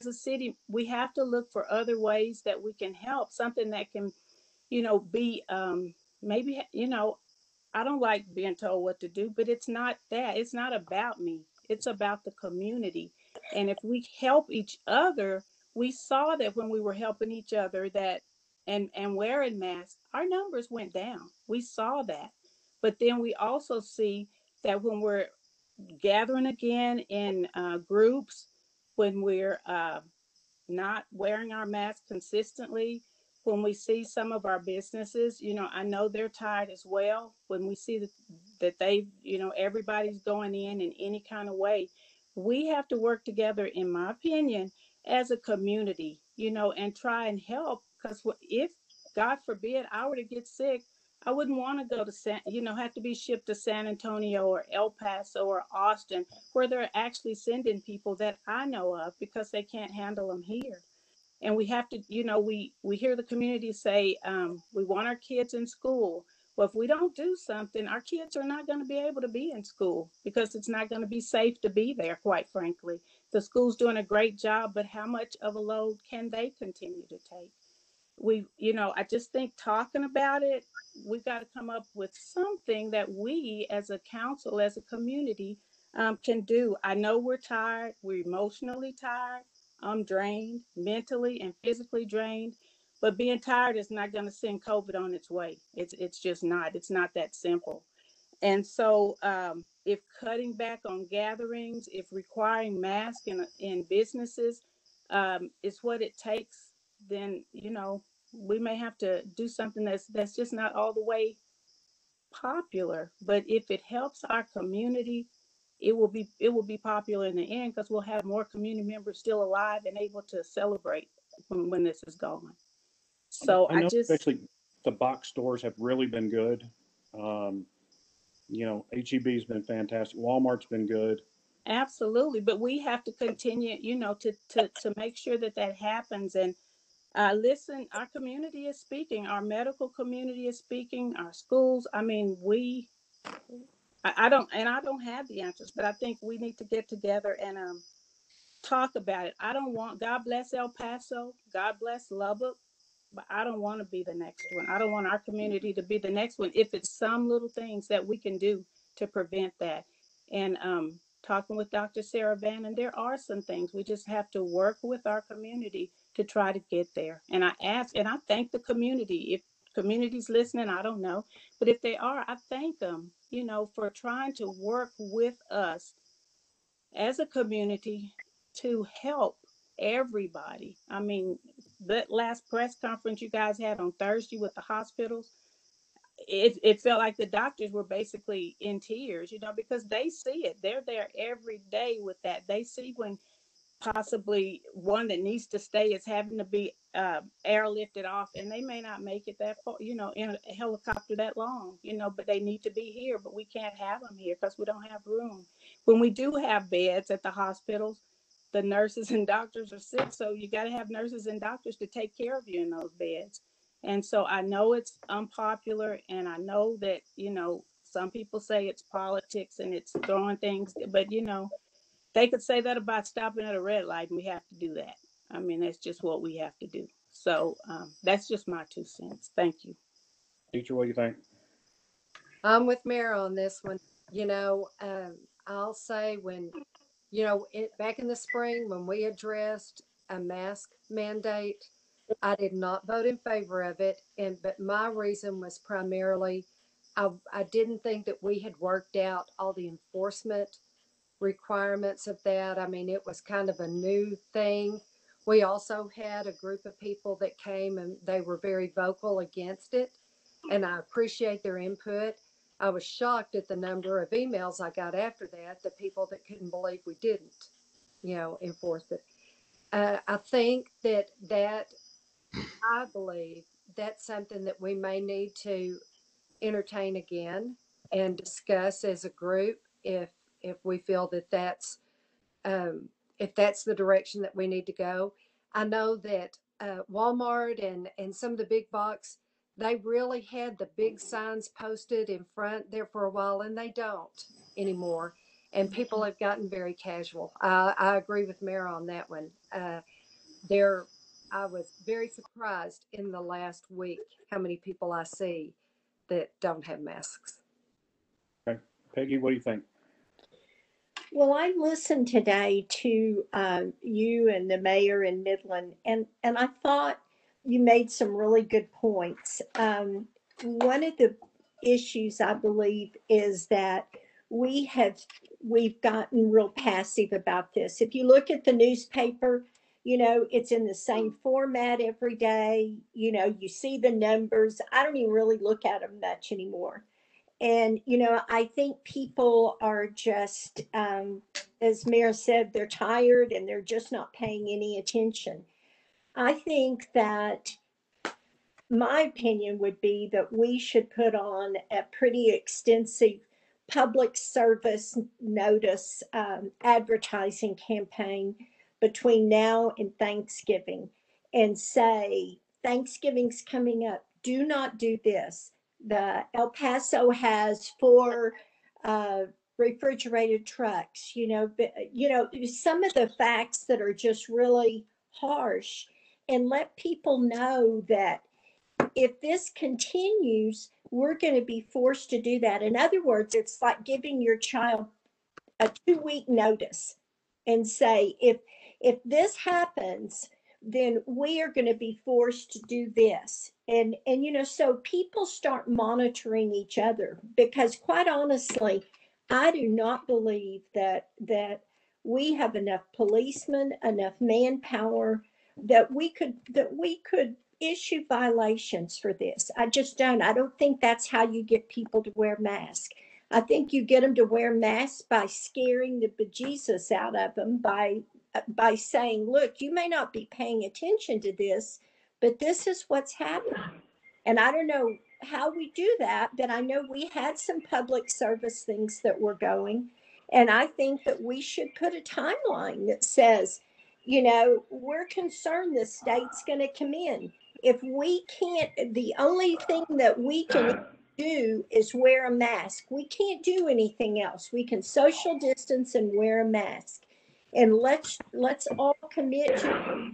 as a city, we have to look for other ways that we can help, something that can, you know, be maybe, you know, I don't like being told what to do, but it's not that. It's not about me. It's about the community. And if we help each other, we saw that when we were helping each other that and wearing masks, our numbers went down. We saw that. But then we also see that when we're gathering again in groups, when we're not wearing our masks consistently, when we see some of our businesses, you know, I know they're tired as well. When we see that they, you know, everybody's going in any kind of way, we have to work together, in my opinion, as a community, you know, and try and help. Because if, God forbid, I were to get sick, I wouldn't want to go to have to be shipped to San Antonio or El Paso or Austin, where they're actually sending people that I know of because they can't handle them here. And we have to, you know, we hear the community say, we want our kids in school. Well, if we don't do something, our kids are not going to be able to be in school because it's not going to be safe to be there, quite frankly. the school's doing a great job, but how much of a load can they continue to take? I just think talking about it, we've got to come up with something that we as a council, as a community, can do. I know we're tired, we're emotionally tired. I'm drained, mentally and physically drained, but being tired is not going to send COVID on its way. It's just not. It's not that simple. And so if cutting back on gatherings, if requiring masks in businesses is what it takes, then, we may have to do something that's just not all the way popular. But if it helps our community, it will be popular in the end, because we'll have more community members still alive and able to celebrate when this is gone. So I know especially the box stores have really been good. HEB's been fantastic. Walmart's been good. Absolutely, but we have to continue, to make sure that happens. And listen, our community is speaking. Our medical community is speaking. Our schools. I mean, I don't have the answers, but I think we need to get together and talk about it. God bless El Paso. God bless Lubbock. But I don't want to be the next one. I don't want our community to be the next one if it's some little things that we can do to prevent that. And talking with Dr. Sarah Bannon, there are some things. We just have to work with our community to try to get there. And I thank the community. If community's listening, I don't know. But if they are, I thank them, for trying to work with us as a community to help everybody. I mean, that last press conference you guys had on Thursday with the hospitals, it felt like the doctors were basically in tears, because they see it. They're there every day with that. They see when possibly one that needs to stay is having to be airlifted off, and they may not make it that far, in a helicopter that long, but they need to be here, but we can't have them here because we don't have room. When we do have beds at the hospitals, the nurses and doctors are sick, so you got to have nurses and doctors to take care of you in those beds. And so I know it's unpopular, and I know that, some people say it's politics and it's throwing things, but they could say that about stopping at a red light, and we have to do that. I mean, that's just what we have to do. So that's just my 2 cents. Thank you. Teacher, what do you think? I'm with Mayor on this one. I'll say back in the spring when we addressed a mask mandate, I did not vote in favor of it. But my reason was primarily I didn't think that we had worked out all the enforcement requirements of that. I mean, it was kind of a new thing. We also had a group of people that came and they were very vocal against it, and I appreciate their input. I was shocked at the number of emails I got after that, the people that couldn't believe we didn't, enforce it. I think that I believe that's something that we may need to entertain again and discuss as a group if we feel that that's if that's the direction that we need to go. I know that Walmart and some of the big box, they really had the big signs posted in front there for a while, and they don't anymore. And people have gotten very casual. I agree with Mayor on that one. I was very surprised in the last week how many people I see that don't have masks. Okay. Peggy, what do you think? Well, I listened today to you and the mayor in Midland, and I thought you made some really good points. One of the issues I believe is that we've gotten real passive about this. If you look at the newspaper, it's in the same format every day. You see the numbers. I don't even really look at them much anymore. And, I think people are just, as Mayor said, they're tired and they're just not paying any attention. I think that my opinion would be that we should put on a pretty extensive public service notice advertising campaign between now and Thanksgiving and say, Thanksgiving's coming up. Do not do this. The El Paso has 4 refrigerated trucks, some of the facts that are just really harsh, and let people know that if this continues, we're going to be forced to do that. In other words, it's like giving your child a 2-week notice and say, if this happens, then we are going to be forced to do this. And so people start monitoring each other, because quite honestly, I do not believe that we have enough policemen, enough manpower that we could issue violations for this. I just don't. I don't think that's how you get people to wear masks. I think you get them to wear masks by scaring the bejesus out of them, by saying, look, you may not be paying attention to this, but this is what's happening. And I don't know how we do that, but I know we had some public service things that were going. And I think that we should put a timeline that says, we're concerned the state's going to come in. If we can't, the only thing that we can do is wear a mask. We can't do anything else. We can social distance and wear a mask. And let's all commit to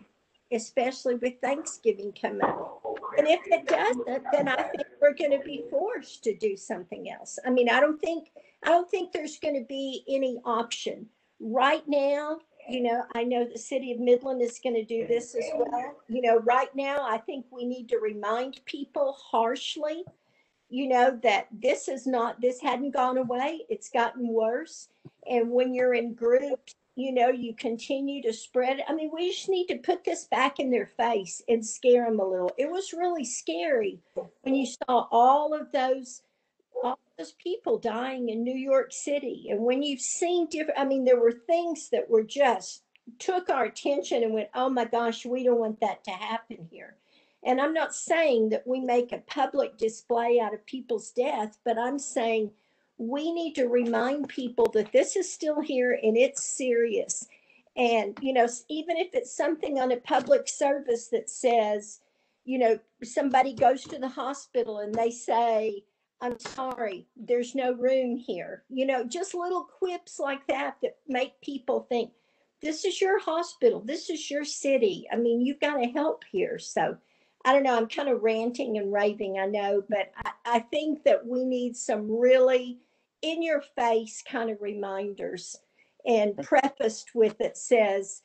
it, especially with Thanksgiving coming up. And if it doesn't, then I think we're going to be forced to do something else. I mean, I don't think there's going to be any option right now. I know the city of Midland is going to do this as well. Right now, I think we need to remind people harshly, that this hadn't gone away. It's gotten worse. And when you're in groups, you continue to spread. I mean, we just need to put this back in their face and scare them a little. It was really scary when you saw all of those people dying in New York City. And when you've seen there were things that were just took our attention and went, oh my gosh, we don't want that to happen here. And I'm not saying that we make a public display out of people's death, but I'm saying we need to remind people that this is still here and it's serious. And, even if it's something on a public service that says, somebody goes to the hospital and they say, I'm sorry, there's no room here. Just little quips like that make people think, this is your hospital. This is your city. I mean, you've got to help here. So I don't know. I'm kind of ranting and raving, I know, but I think that we need some really in your face kind of reminders, and prefaced with it says,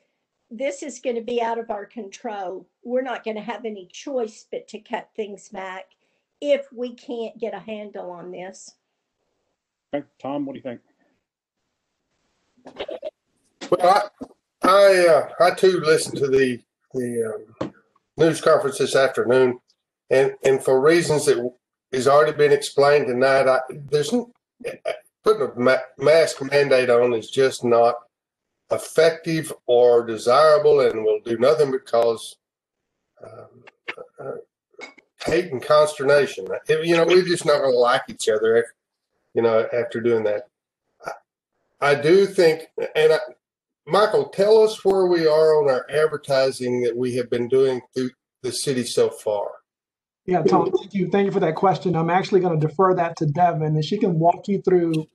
this is going to be out of our control. We're not going to have any choice but to cut things back if we can't get a handle on this. Okay, Tom, what do you think? Well, I too listened to the news conference this afternoon, and for reasons that has already been explained tonight, putting a mask mandate on is just not effective or desirable, and will do nothing but cause hate and consternation. We're just not going to like each other, after doing that. I do think, and Michael, tell us where we are on our advertising that we have been doing through the city so far. Yeah, Tom, thank you. Thank you for that question. I'm actually going to defer that to Devin, and she can walk you through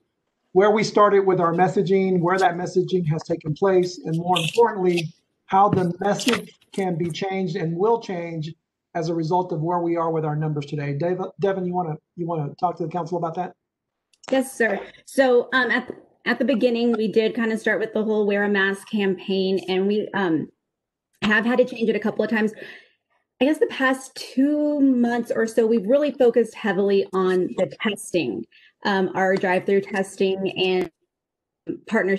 where we started with our messaging, where that messaging has taken place, and more importantly, how the message can be changed and will change as a result of where we are with our numbers today. Devin, you want to talk to the council about that? Yes, sir. So at the beginning, we did kind of start with the whole wear a mask campaign, and we have had to change it a couple of times. I guess the past 2 months or so, we've really focused heavily on the testing, our drive-through testing, and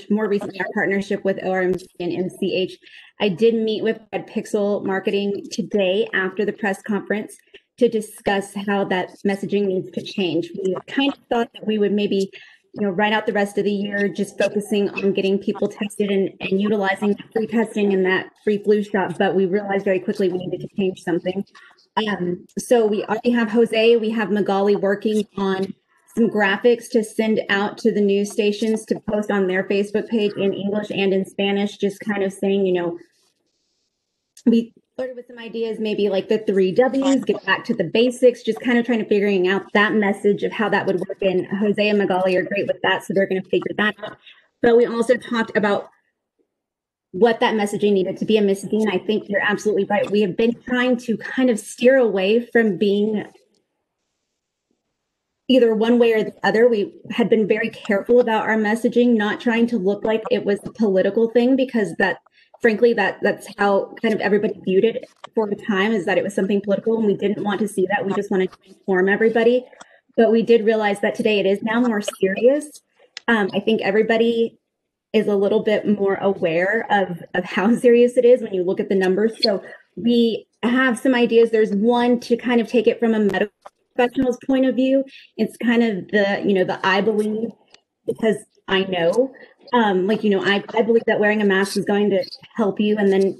more recently our partnership with ORMC and MCH. I did meet with Red Pixel Marketing today after the press conference to discuss how that messaging needs to change. We kind of thought that we would maybe right out the rest of the year, just focusing on getting people tested and utilizing free testing and that free flu shot. But we realized very quickly we needed to change something. So we already have Jose, we have Magali working on some graphics to send out to the news stations to post on their Facebook page in English and in Spanish, just kind of saying, flirted with some ideas, maybe like the 3 W's, get back to the basics, just kind of trying to figuring out that message of how that would work. And Jose and Magali are great with that, so they're going to figure that out. But we also talked about what that messaging needed to be. And Miss Dean, I think you're absolutely right. We have been trying to kind of steer away from being either one way or the other. We had been very careful about our messaging, not trying to look like it was a political thing, because frankly, that's how kind of everybody viewed it for the time, is that it was something political, and we didn't want to see that. We just wanted to inform everybody. But we did realize that today it is now more serious. I think everybody is a little bit more aware of how serious it is when you look at the numbers. So we have some ideas. There's one to kind of take it from a medical professional's point of view. It's kind of the I believe, because I know, I believe that wearing a mask is going to help you. And then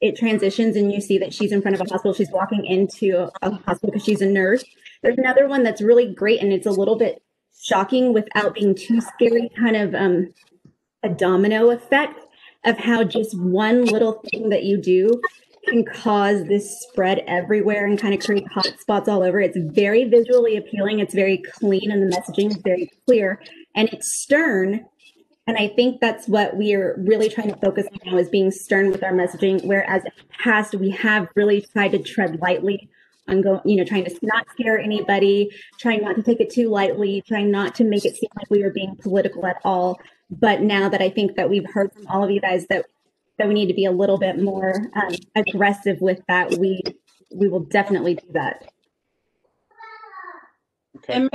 it transitions and you see that she's in front of a hospital. She's walking into a hospital because she's a nurse. There's another one that's really great, and it's a little bit shocking without being too scary, kind of a domino effect of how just one little thing that you do can cause this spread everywhere and kind of create hot spots all over. It's very visually appealing. It's very clean, and the messaging is very clear, and it's stern. And I think that's what we are really trying to focus on now, is being stern with our messaging. Whereas in the past, we have really tried to tread lightly on trying to not scare anybody, trying not to take it too lightly, trying not to make it seem like we were being political at all. But now that I think that we've heard from all of you guys that we need to be a little bit more aggressive with that, we will definitely do that. Okay. And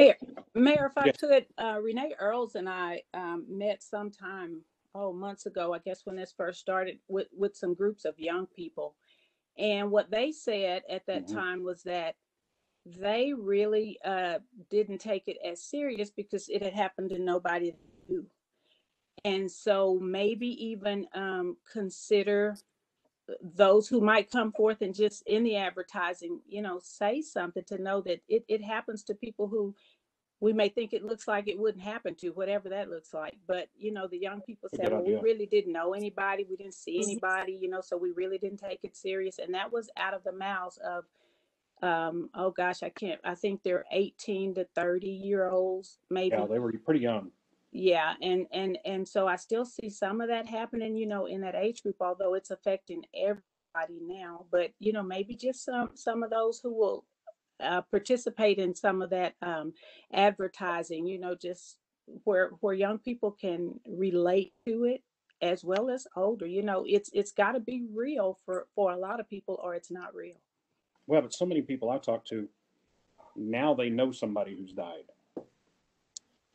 Mayor, if I Yes. could, Renee Earls and I met sometime, months ago, I guess when this first started, with some groups of young people. And what they said at that time was that they really didn't take it as serious because it had happened to nobody new. And so maybe even consider those who might come forth and just in the advertising, say something to know that it happens to people who we may think it looks like it wouldn't happen to, whatever that looks like. But, the young people said, well, we really didn't know anybody. We didn't see anybody, so we really didn't take it serious. And that was out of the mouths of, I think they're 18 to 30-year-olds, maybe. Yeah, they were pretty young. Yeah. And so I still see some of that happening, in that age group, although it's affecting everybody now. But, maybe just some of those who will participate in some of that advertising, just where young people can relate to it as well as older. It's got to be real for a lot of people, or it's not real. Well, but so many people I talk to now, they know somebody who's died.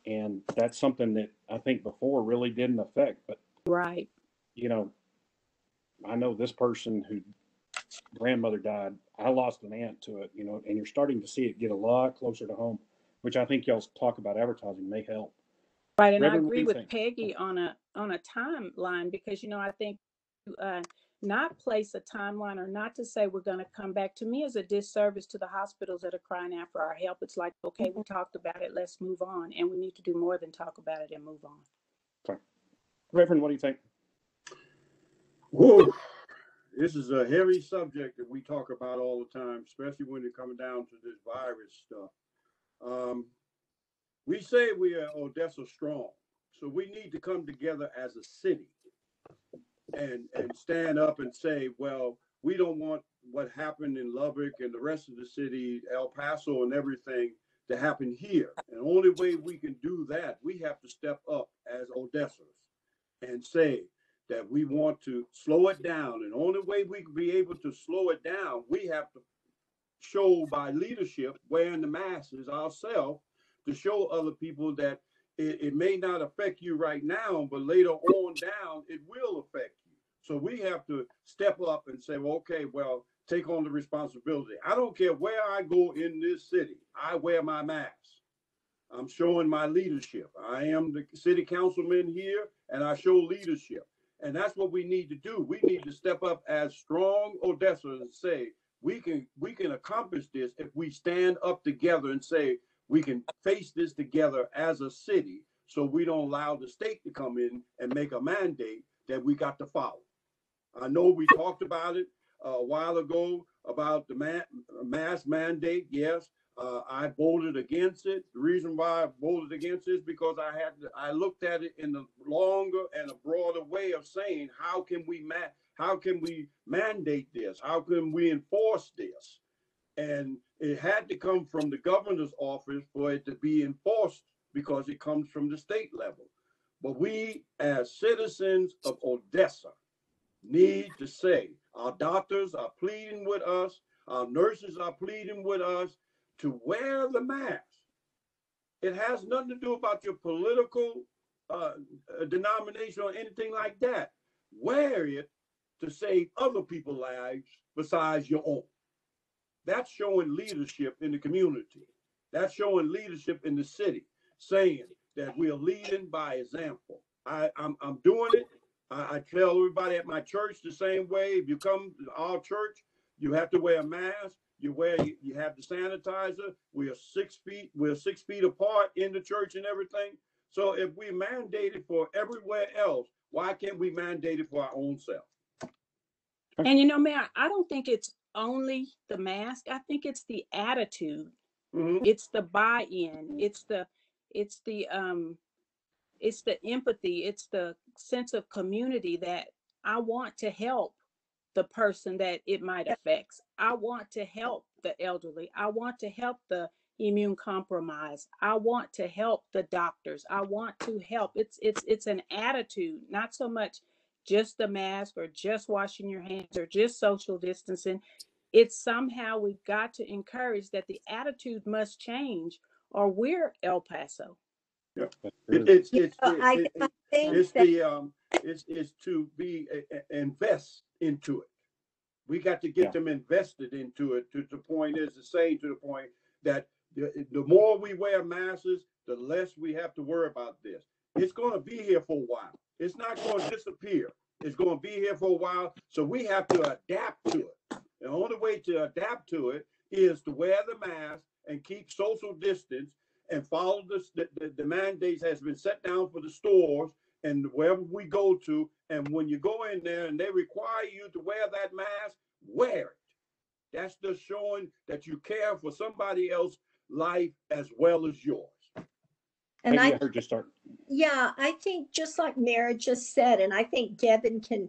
And that's something that I think before really didn't affect. But, right. I know this person whose grandmother died. I lost an aunt to it, and you're starting to see it get a lot closer to home, which I think y'all's talk about advertising may help. Right. And Reverend, I agree with think? Peggy on a timeline, because, I think not place a timeline, or not to say we're going to come back, to me is a disservice to the hospitals that are crying out for our help. It's like, okay, we talked about it, let's move on. And we need to do more than talk about it and move on. Okay. Reverend, what do you think? Whoa, this is a heavy subject that we talk about all the time, especially when it comes down to this virus stuff. We say we are Odessa strong, so we need to come together as a city and stand up and say, well, we don't want what happened in Lubbock and the rest of the city, El Paso and everything, to happen here. And the only way we can do that, we have to step up as Odessans and say that we want to slow it down. And the only way we can be able to slow it down, we have to show by leadership, wearing the masks ourselves, to show other people that it may not affect you right now, but later on down, it will affect you. So we have to step up and say, well, okay, well, take on the responsibility. I don't care where I go in this city, I wear my mask. I'm showing my leadership. I am the city councilman here, and I show leadership. And that's what we need to do. We need to step up as strong Odessa and say, we can accomplish this if we stand up together and say, we can face this together as a city, so we don't allow the state to come in and make a mandate that we got to follow. I know we talked about it. a while ago about the mask mandate. Yes, I voted against it. The reason why I voted against it is because I looked at it in the longer and a broader way of saying, how can we mandate this? How can we enforce this? And it had to come from the governor's office for it to be enforced because it comes from the state level. But we, as citizens of Odessa, need to say, our doctors are pleading with us, our nurses are pleading with us to wear the mask. It has nothing to do about your political denomination or anything like that. Wear it to save other people's lives besides your own. That's showing leadership in the community. That's showing leadership in the city, saying that we are leading by example. I'm doing it. I tell everybody at my church the same way. If you come to our church, you have to wear a mask. You have the sanitizer. We're 6 feet apart in the church and everything. So if we mandate it for everywhere else, why can't we mandate it for our own self? And you know, Mayor, I don't think it's only the mask. I think it's the attitude. Mm-hmm. It's the buy-in. It's the empathy. It's the sense of community that I want to help the person that it might affect. I want to help the elderly. I want to help the immune compromised. I want to help the doctors. I want to help. It's an attitude, not so much just the mask or just washing your hands or just social distancing. It's somehow we've got to encourage that the attitude must change or we're El Paso. Yeah. It's to be invest into it. We got to get them invested into it. To the point is to say to the point that the more we wear masks, the less we have to worry about this. It's going to be here for a while. It's not going to disappear. It's going to be here for a while. So we have to adapt to it. The only way to adapt to it is to wear the mask and keep social distance and follow the mandates has been set down for the stores and wherever we go to. And when you go in there and they require you to wear that mask, wear it. That's just showing that you care for somebody else's life as well as yours. And I heard you start. Yeah, I think just like Mara just said, and I think Devin can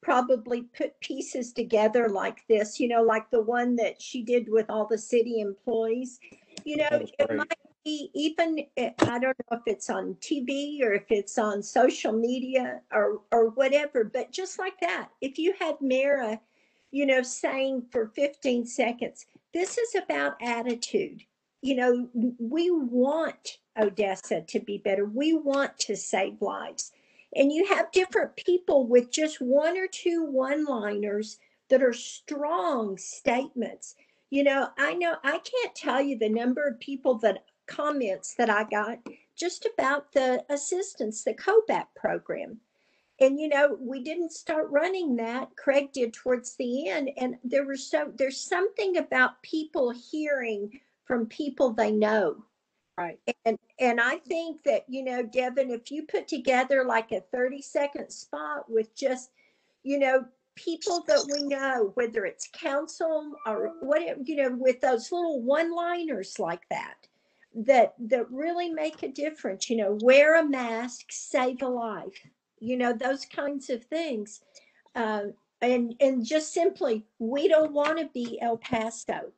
probably put pieces together like this, like the one that she did with all the city employees. It might be even, I don't know if it's on TV or if it's on social media or whatever, but just like that, if you had Mara, saying for 15 seconds, this is about attitude. We want Odessa to be better. We want to save lives. And you have different people with just one or two one-liners that are strong statements. I know I can't tell you the number of people comments that I got just about the assistance, the COBAP program. And, we didn't start running that. Craig did towards the end. And there's something about people hearing from people they know. Right. And I think that, Devin, if you put together like a 30-second spot with just, people that we know, whether it's council or whatever, with those little one-liners like that really make a difference, wear a mask, save a life, those kinds of things. And just simply, we don't want to be El Paso.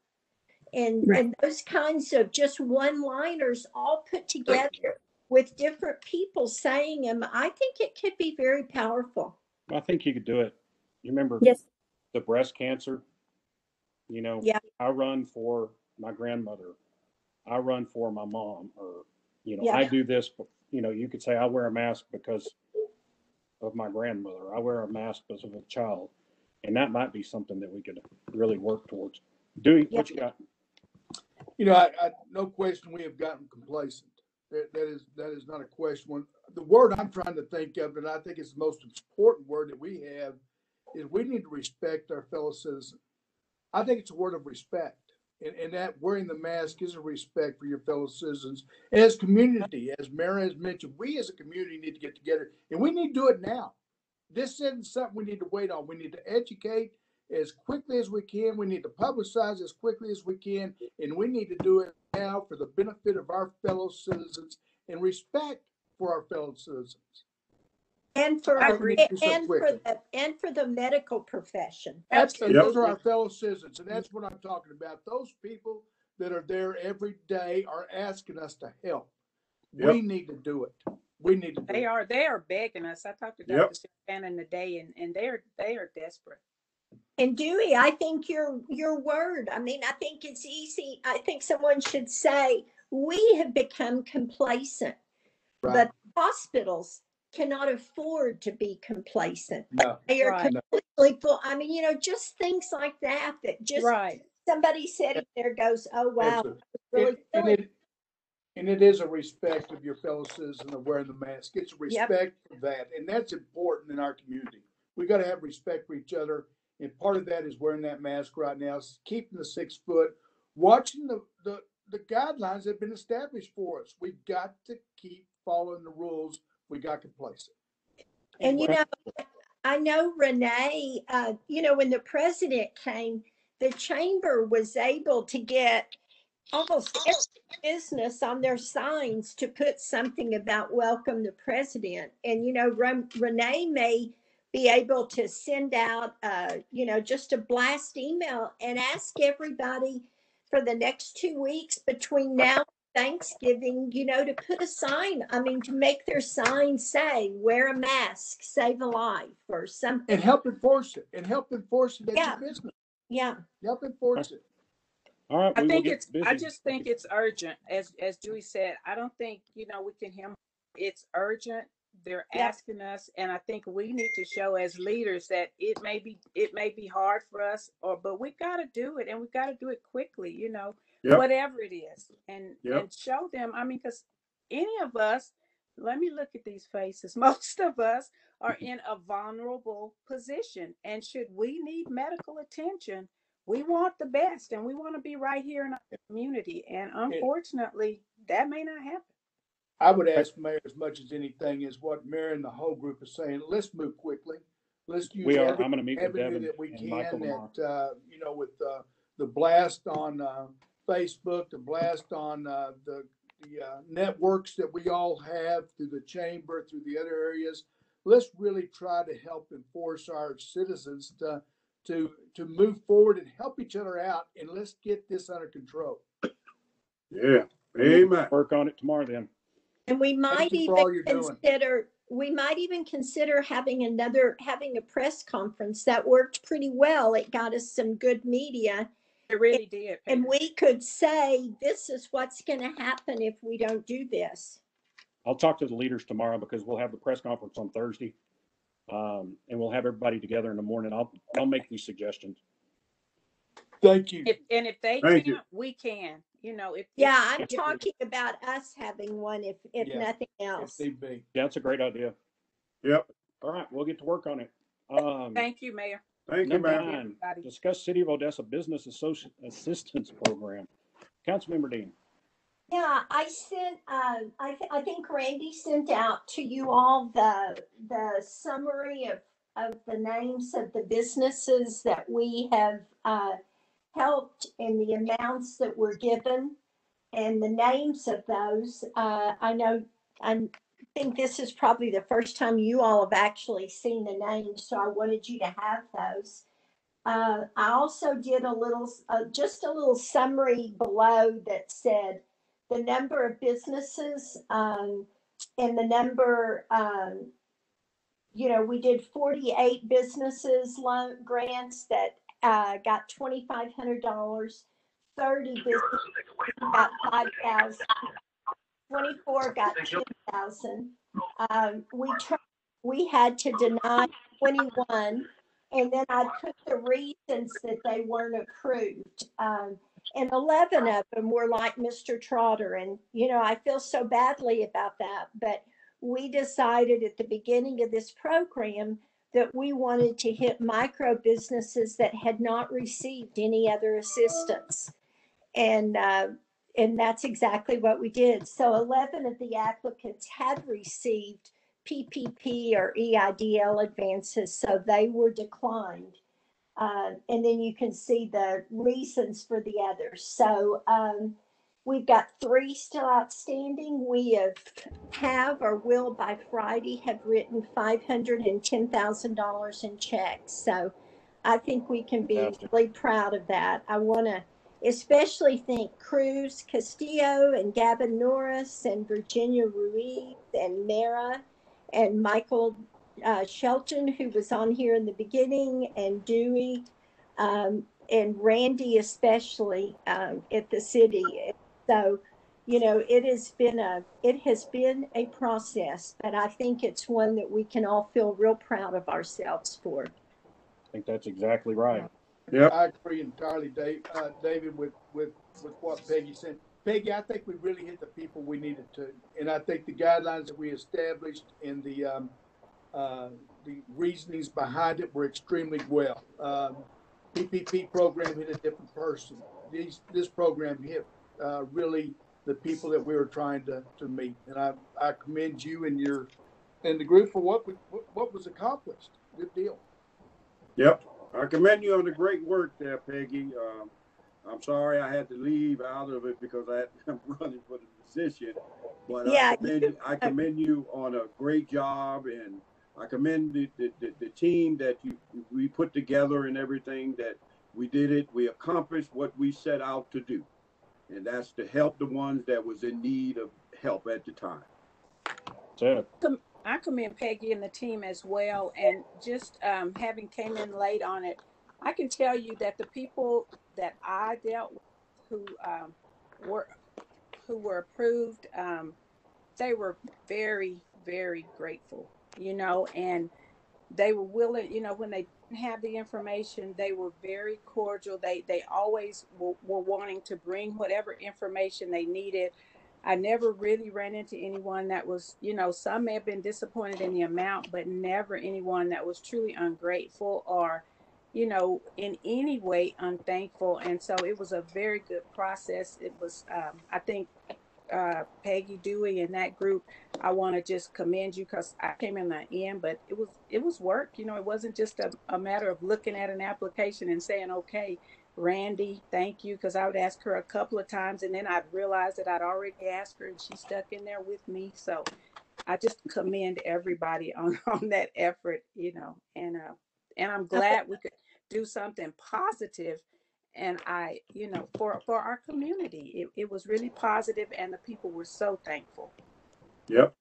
And those kinds of just one-liners all put together with different people saying them, I think it could be very powerful. I think you could do it. You remember the breast cancer? I run for my grandmother. I run for my mom. Or, I do this, but, you could say I wear a mask because of my grandmother. I wear a mask because of a child. And that might be something that we could really work towards. Doing what you got. I no question we have gotten complacent. That is not a question. The word I'm trying to think of, and I think it's the most important word that we have, is we need to respect our fellow citizens. I think it's a word of respect. And that wearing the mask is a respect for your fellow citizens. And as community, as Mara has mentioned, we as a community need to get together, and we need to do it now. This isn't something we need to wait on. We need to educate as quickly as we can. We need to publicize as quickly as we can, and we need to do it now for the benefit of our fellow citizens and respect for our fellow citizens. And for That's our, what we need to do so and for quickly. the medical profession. And those are our fellow citizens, and that's what I'm talking about. Those people that are there every day are asking us to help. We need to do it. We need to do They it. are begging us. I talked to Dr. Shannon today, and they are desperate. And Dewey, I think your word, I mean, I think it's easy. I think someone should say, we have become complacent, but hospitals cannot afford to be complacent. No. They are completely full. I mean, just things like that, just somebody sitting there goes, oh, wow. Really and it is a respect of your fellow citizen of wearing the mask. It's a respect for that. And that's important in our community. We got to have respect for each other. And part of that is wearing that mask right now, keeping the 6 foot, watching the guidelines that have been established for us. We've got to keep following the rules. We got complacent. And, I know Renee, when the president came, the chamber was able to get almost every business on their signs to put something about welcome the president. And, Renee may be able to send out, just a blast email and ask everybody for the next 2 weeks between now and Thanksgiving, to put a sign, to make their sign say, wear a mask, save a life or something. And help enforce it. at your business. Yeah. Help enforce it. All right. I just think it's urgent. As Dewey said, I don't think, we can hear. It's urgent. They're asking us, and I think we need to show as leaders that it may be hard for us, but we got to do it, and we got to do it quickly, whatever it is, and show them. Because any of us, let me look at these faces. Most of us are in a vulnerable position, and should we need medical attention, we want the best, and we want to be right here in our community. And unfortunately, that may not happen. I would ask Mayor as much as anything is what Mayor and the whole group is saying. Let's move quickly. Let's use I'm going to meet with Devin that we and Michael can. That with the blast on Facebook, the blast on the networks that we all have through the chamber, through the other areas. Let's really try to help enforce our citizens to move forward and help each other out, and let's get this under control. Yeah, amen. Work on it tomorrow then. And we might even consider having a press conference. That worked pretty well. It got us some good media. It really did. And we could say, this is what's going to happen if we don't do this. I'll talk to the leaders tomorrow because we'll have the press conference on Thursday. And we'll have everybody together in the morning. I'll make these suggestions. Thank you. If they can't, we can. I'm talking about us having one, if nothing else. If be. Yeah, that's a great idea. Yep. All right, we'll get to work on it. Thank you, Mayor. Thank you, Mayor. 9, discuss City of Odessa Business Assistance Program. Councilmember Dean. Yeah, I sent. I think Randy sent out to you all the summary of the names of the businesses that we have helped and the amounts that were given and the names of those. I think this is probably the first time you all have actually seen the names, so I wanted you to have those. I also did just a little summary below that said the number of businesses and the number, we did 48 businesses loan grants that got $2,500, 30 businesses got $5,000, 24 got $10,000. We had to deny 21, and then I put the reasons that they weren't approved. And 11 of them were like Mr. Trotter. And, I feel so badly about that. But we decided at the beginning of this program that we wanted to hit micro businesses that had not received any other assistance. And that's exactly what we did. So 11 of the applicants had received PPP or EIDL advances, so they were declined. And then you can see the reasons for the others. So we've got 3 still outstanding. We have or will by Friday have written $510,000 in checks. So I think we can be really proud of that. I want to especially thank Cruz Castillo and Gavin Norris and Virginia Ruiz and Mara and Michael Shelton, who was on here in the beginning, and Dewey, and Randy especially at the city. So, you know, it has been a process, but I think it's one that we can all feel real proud of ourselves for. I think that's exactly right. Yep. I agree entirely, David, with what Peggy said. Peggy, I think we really hit the people we needed to, and I think the guidelines that we established and the reasonings behind it were extremely well. PPP program hit a different person. This program hit really the people that we were trying to meet, and I commend you and the group for what was accomplished. Good deal. Yep. I commend you on the great work there, Peggy. I'm sorry I had to leave out of it because I'm running for the position, but yeah, I commend you on a great job, and I commend the team that we put together and everything that we did it. We accomplished what we set out to do, and that's to help the ones that was in need of help at the time. That's it. I commend Peggy and the team as well. And just having came in late on it, I can tell you that the people that I dealt with who were approved, they were very, very grateful, you know, and they were willing, you know, when they didn't have the information, they were very cordial. They always were wanting to bring whatever information they needed. I never really ran into anyone that was, you know, some may have been disappointed in the amount, but never anyone that was truly ungrateful or, you know, in any way unthankful. And so it was a very good process. It was, I think, Peggy, Dewey, and that group, I want to just commend you because I came in the end, but it was work. You know, it wasn't just a matter of looking at an application and saying, okay, Randy, thank you, because I would ask her a couple of times and then I'd realize that I'd already asked her and she stuck in there with me. So I just commend everybody on that effort, you know, and I'm glad we could do something positive. And I, you know, for our community, it was really positive and the people were so thankful. Yep.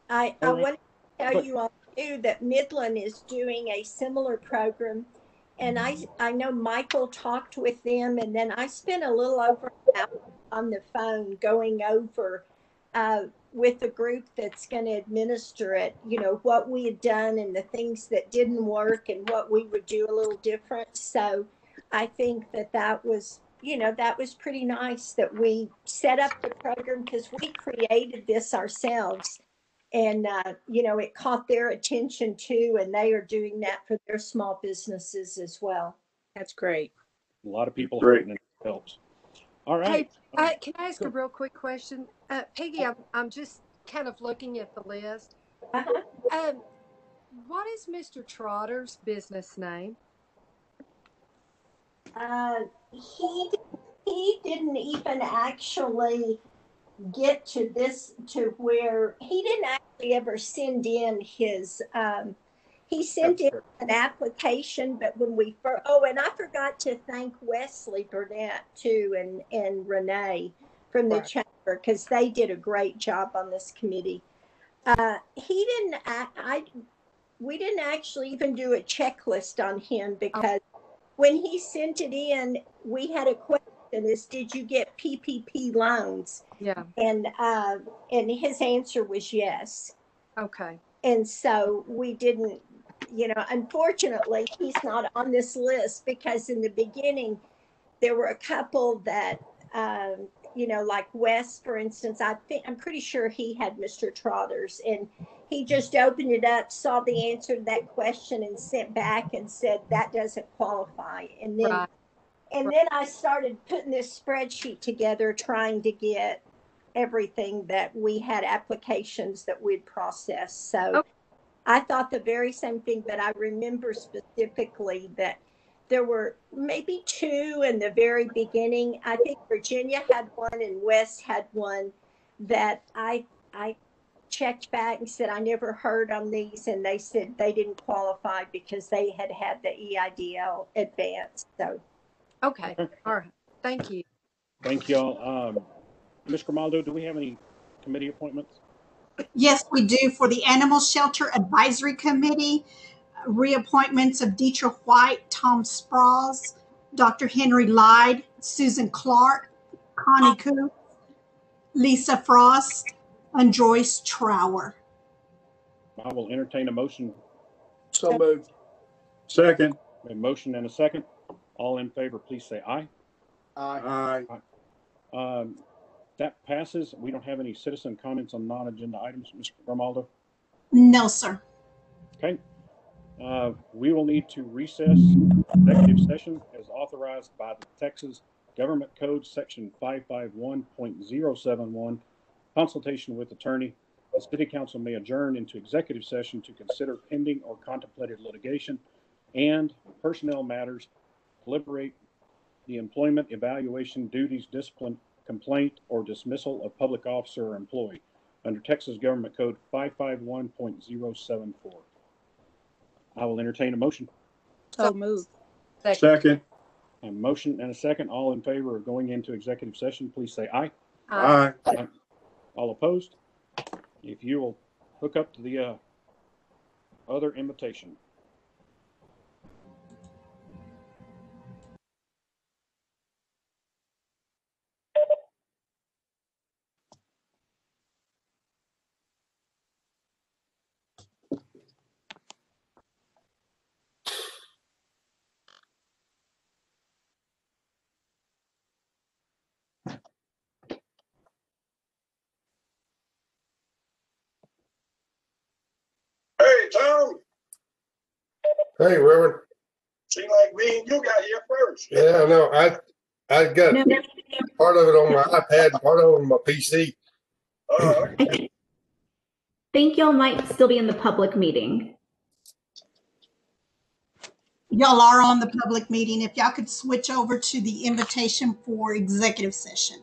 I want to tell you all too that Midland is doing a similar program. And I know Michael talked with them, and then I spent a little over an hour on the phone going over with the group that's going to administer it, you know, what we had done and the things that didn't work and what we would do a little different. So I think that was, you know, that was pretty nice that we set up the program because we created this ourselves. And, you know, it caught their attention too, and they are doing that for their small businesses as well. That's great. A lot of people hurting, and it helps. All right. Hey, can I ask a real quick question? Peggy, I'm just kind of looking at the list. What is Mr. Trotter's business name? He didn't even actually get to this to where he didn't actually ever send in his he sent in an application, but when we first, and I forgot to thank Wesley Burnett too and Renee from the chamber because they did a great job on this committee. We didn't actually even do a checklist on him because when he sent it in, we had a question is, did you get PPP loans? Yeah. And his answer was yes. Okay. And so we didn't, you know, unfortunately, he's not on this list because in the beginning, there were a couple that, you know, like Wes, for instance, I'm pretty sure he had Mr. Trotter's and he just opened it up, saw the answer to that question and sent back and said, that doesn't qualify. And then, then I started putting this spreadsheet together, trying to get everything that we had applications that we'd processed. So I thought the very same thing, but I remember specifically that there were maybe two in the very beginning. I think Virginia had one and West had one that I checked back and said I never heard on these, and they said they didn't qualify because they had had the EIDL advance. So, Okay, all right, thank you. Thank y'all. Ms. Grimaldo, do we have any committee appointments? Yes, we do. For the Animal Shelter Advisory Committee, reappointments of Dietrich White, Tom Sprouse, Dr. Henry Lyde, Susan Clark, Connie Coop, Lisa Frost, and Joyce Trower. I will entertain a motion. So moved. Second. A motion and a second. All in favor, please say aye. Aye. Aye. That passes. We don't have any citizen comments on non-agenda items, Mr. Grimaldo. No, sir. Okay. We will need to recess executive session as authorized by the Texas Government Code Section 551.071, consultation with attorney. The city council may adjourn into executive session to consider pending or contemplated litigation and personnel matters, deliberate the employment, evaluation, duties, discipline, complaint, or dismissal of public officer or employee under Texas Government Code 551.074. I will entertain a motion. So moved. Second. A motion and a second. All in favor of going into executive session, please say aye. Aye. All opposed? If you will hook up to the other invitation. Hey, Tom. Hey, Reverend. Seems like me and you got here first. Yeah, I know. I got part of it on my iPad, and part of it on my PC. I think y'all might still be in the public meeting. Y'all are on the public meeting. If y'all could switch over to the invitation for executive session.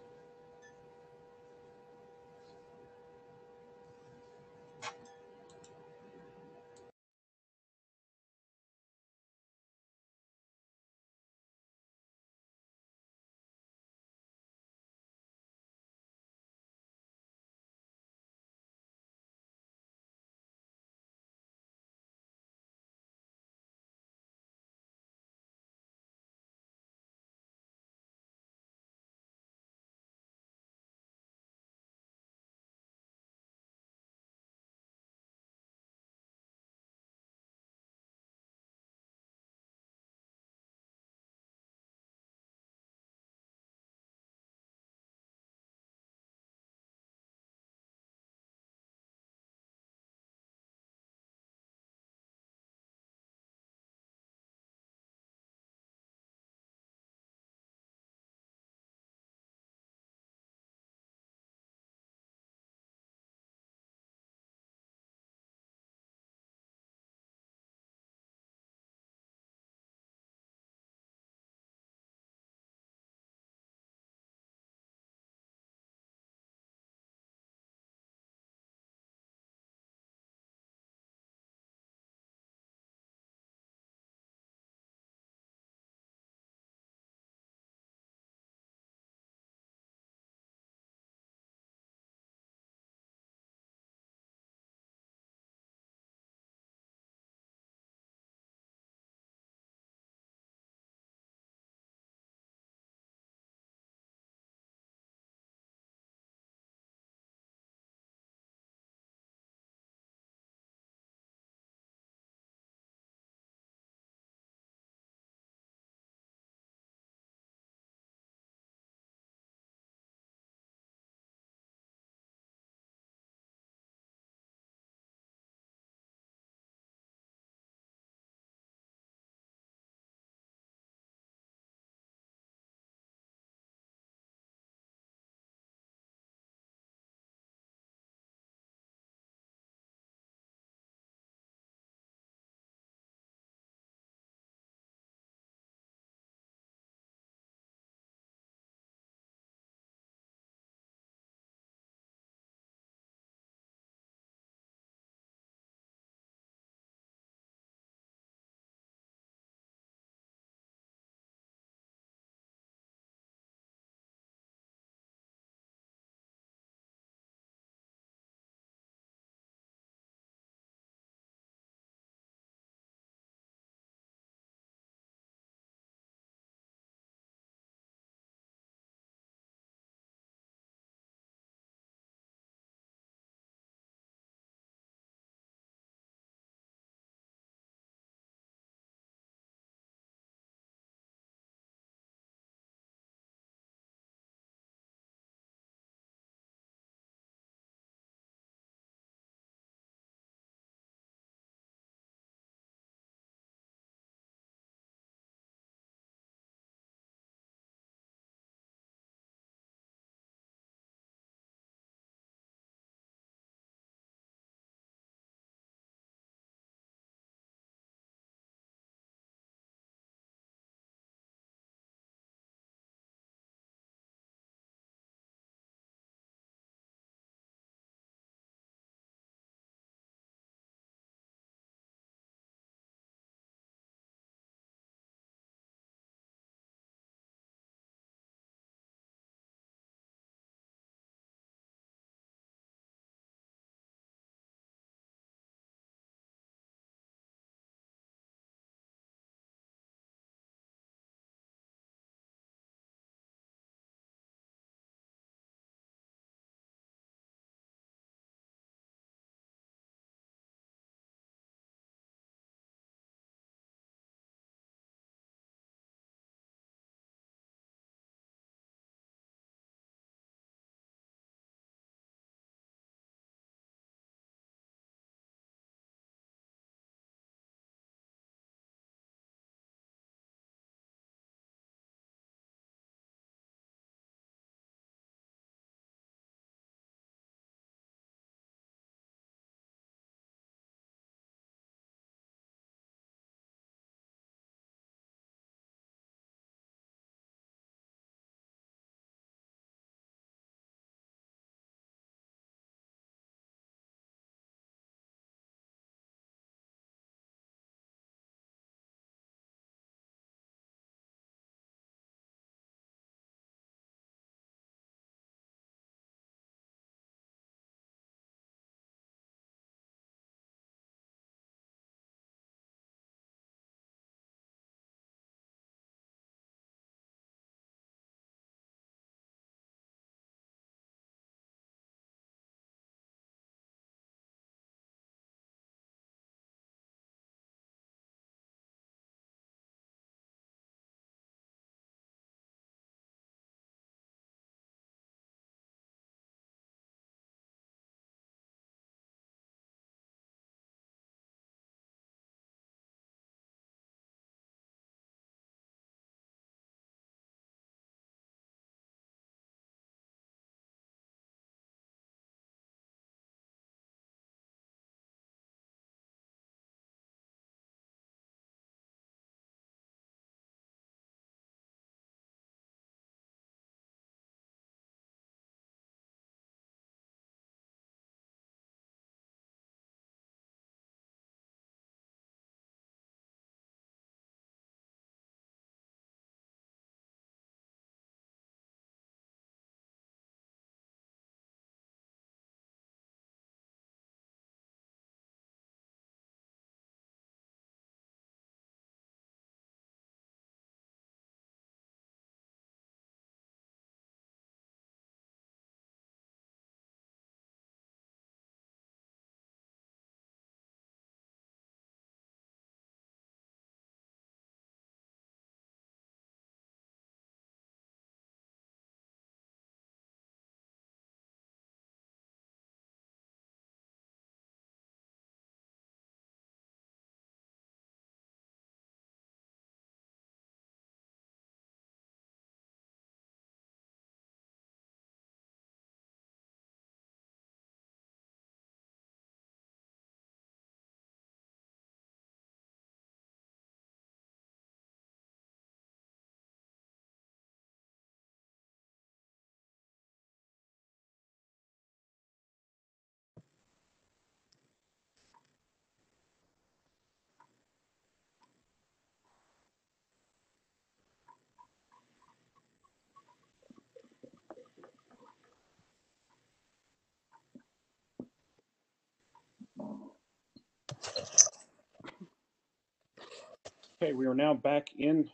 Okay, we are now back in,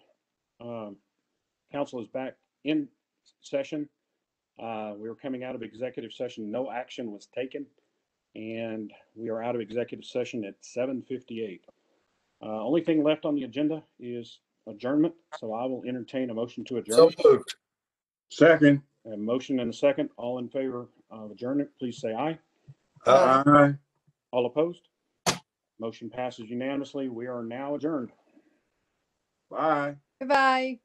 council is back in session. We were coming out of executive session. No action was taken. And we are out of executive session at 7:58. Only thing left on the agenda is adjournment. So I will entertain a motion to adjourn. So moved. Second. A motion and a second. All in favor of adjournment, please say aye. Aye. All opposed? Motion passes unanimously. We are now adjourned. Bye. Goodbye.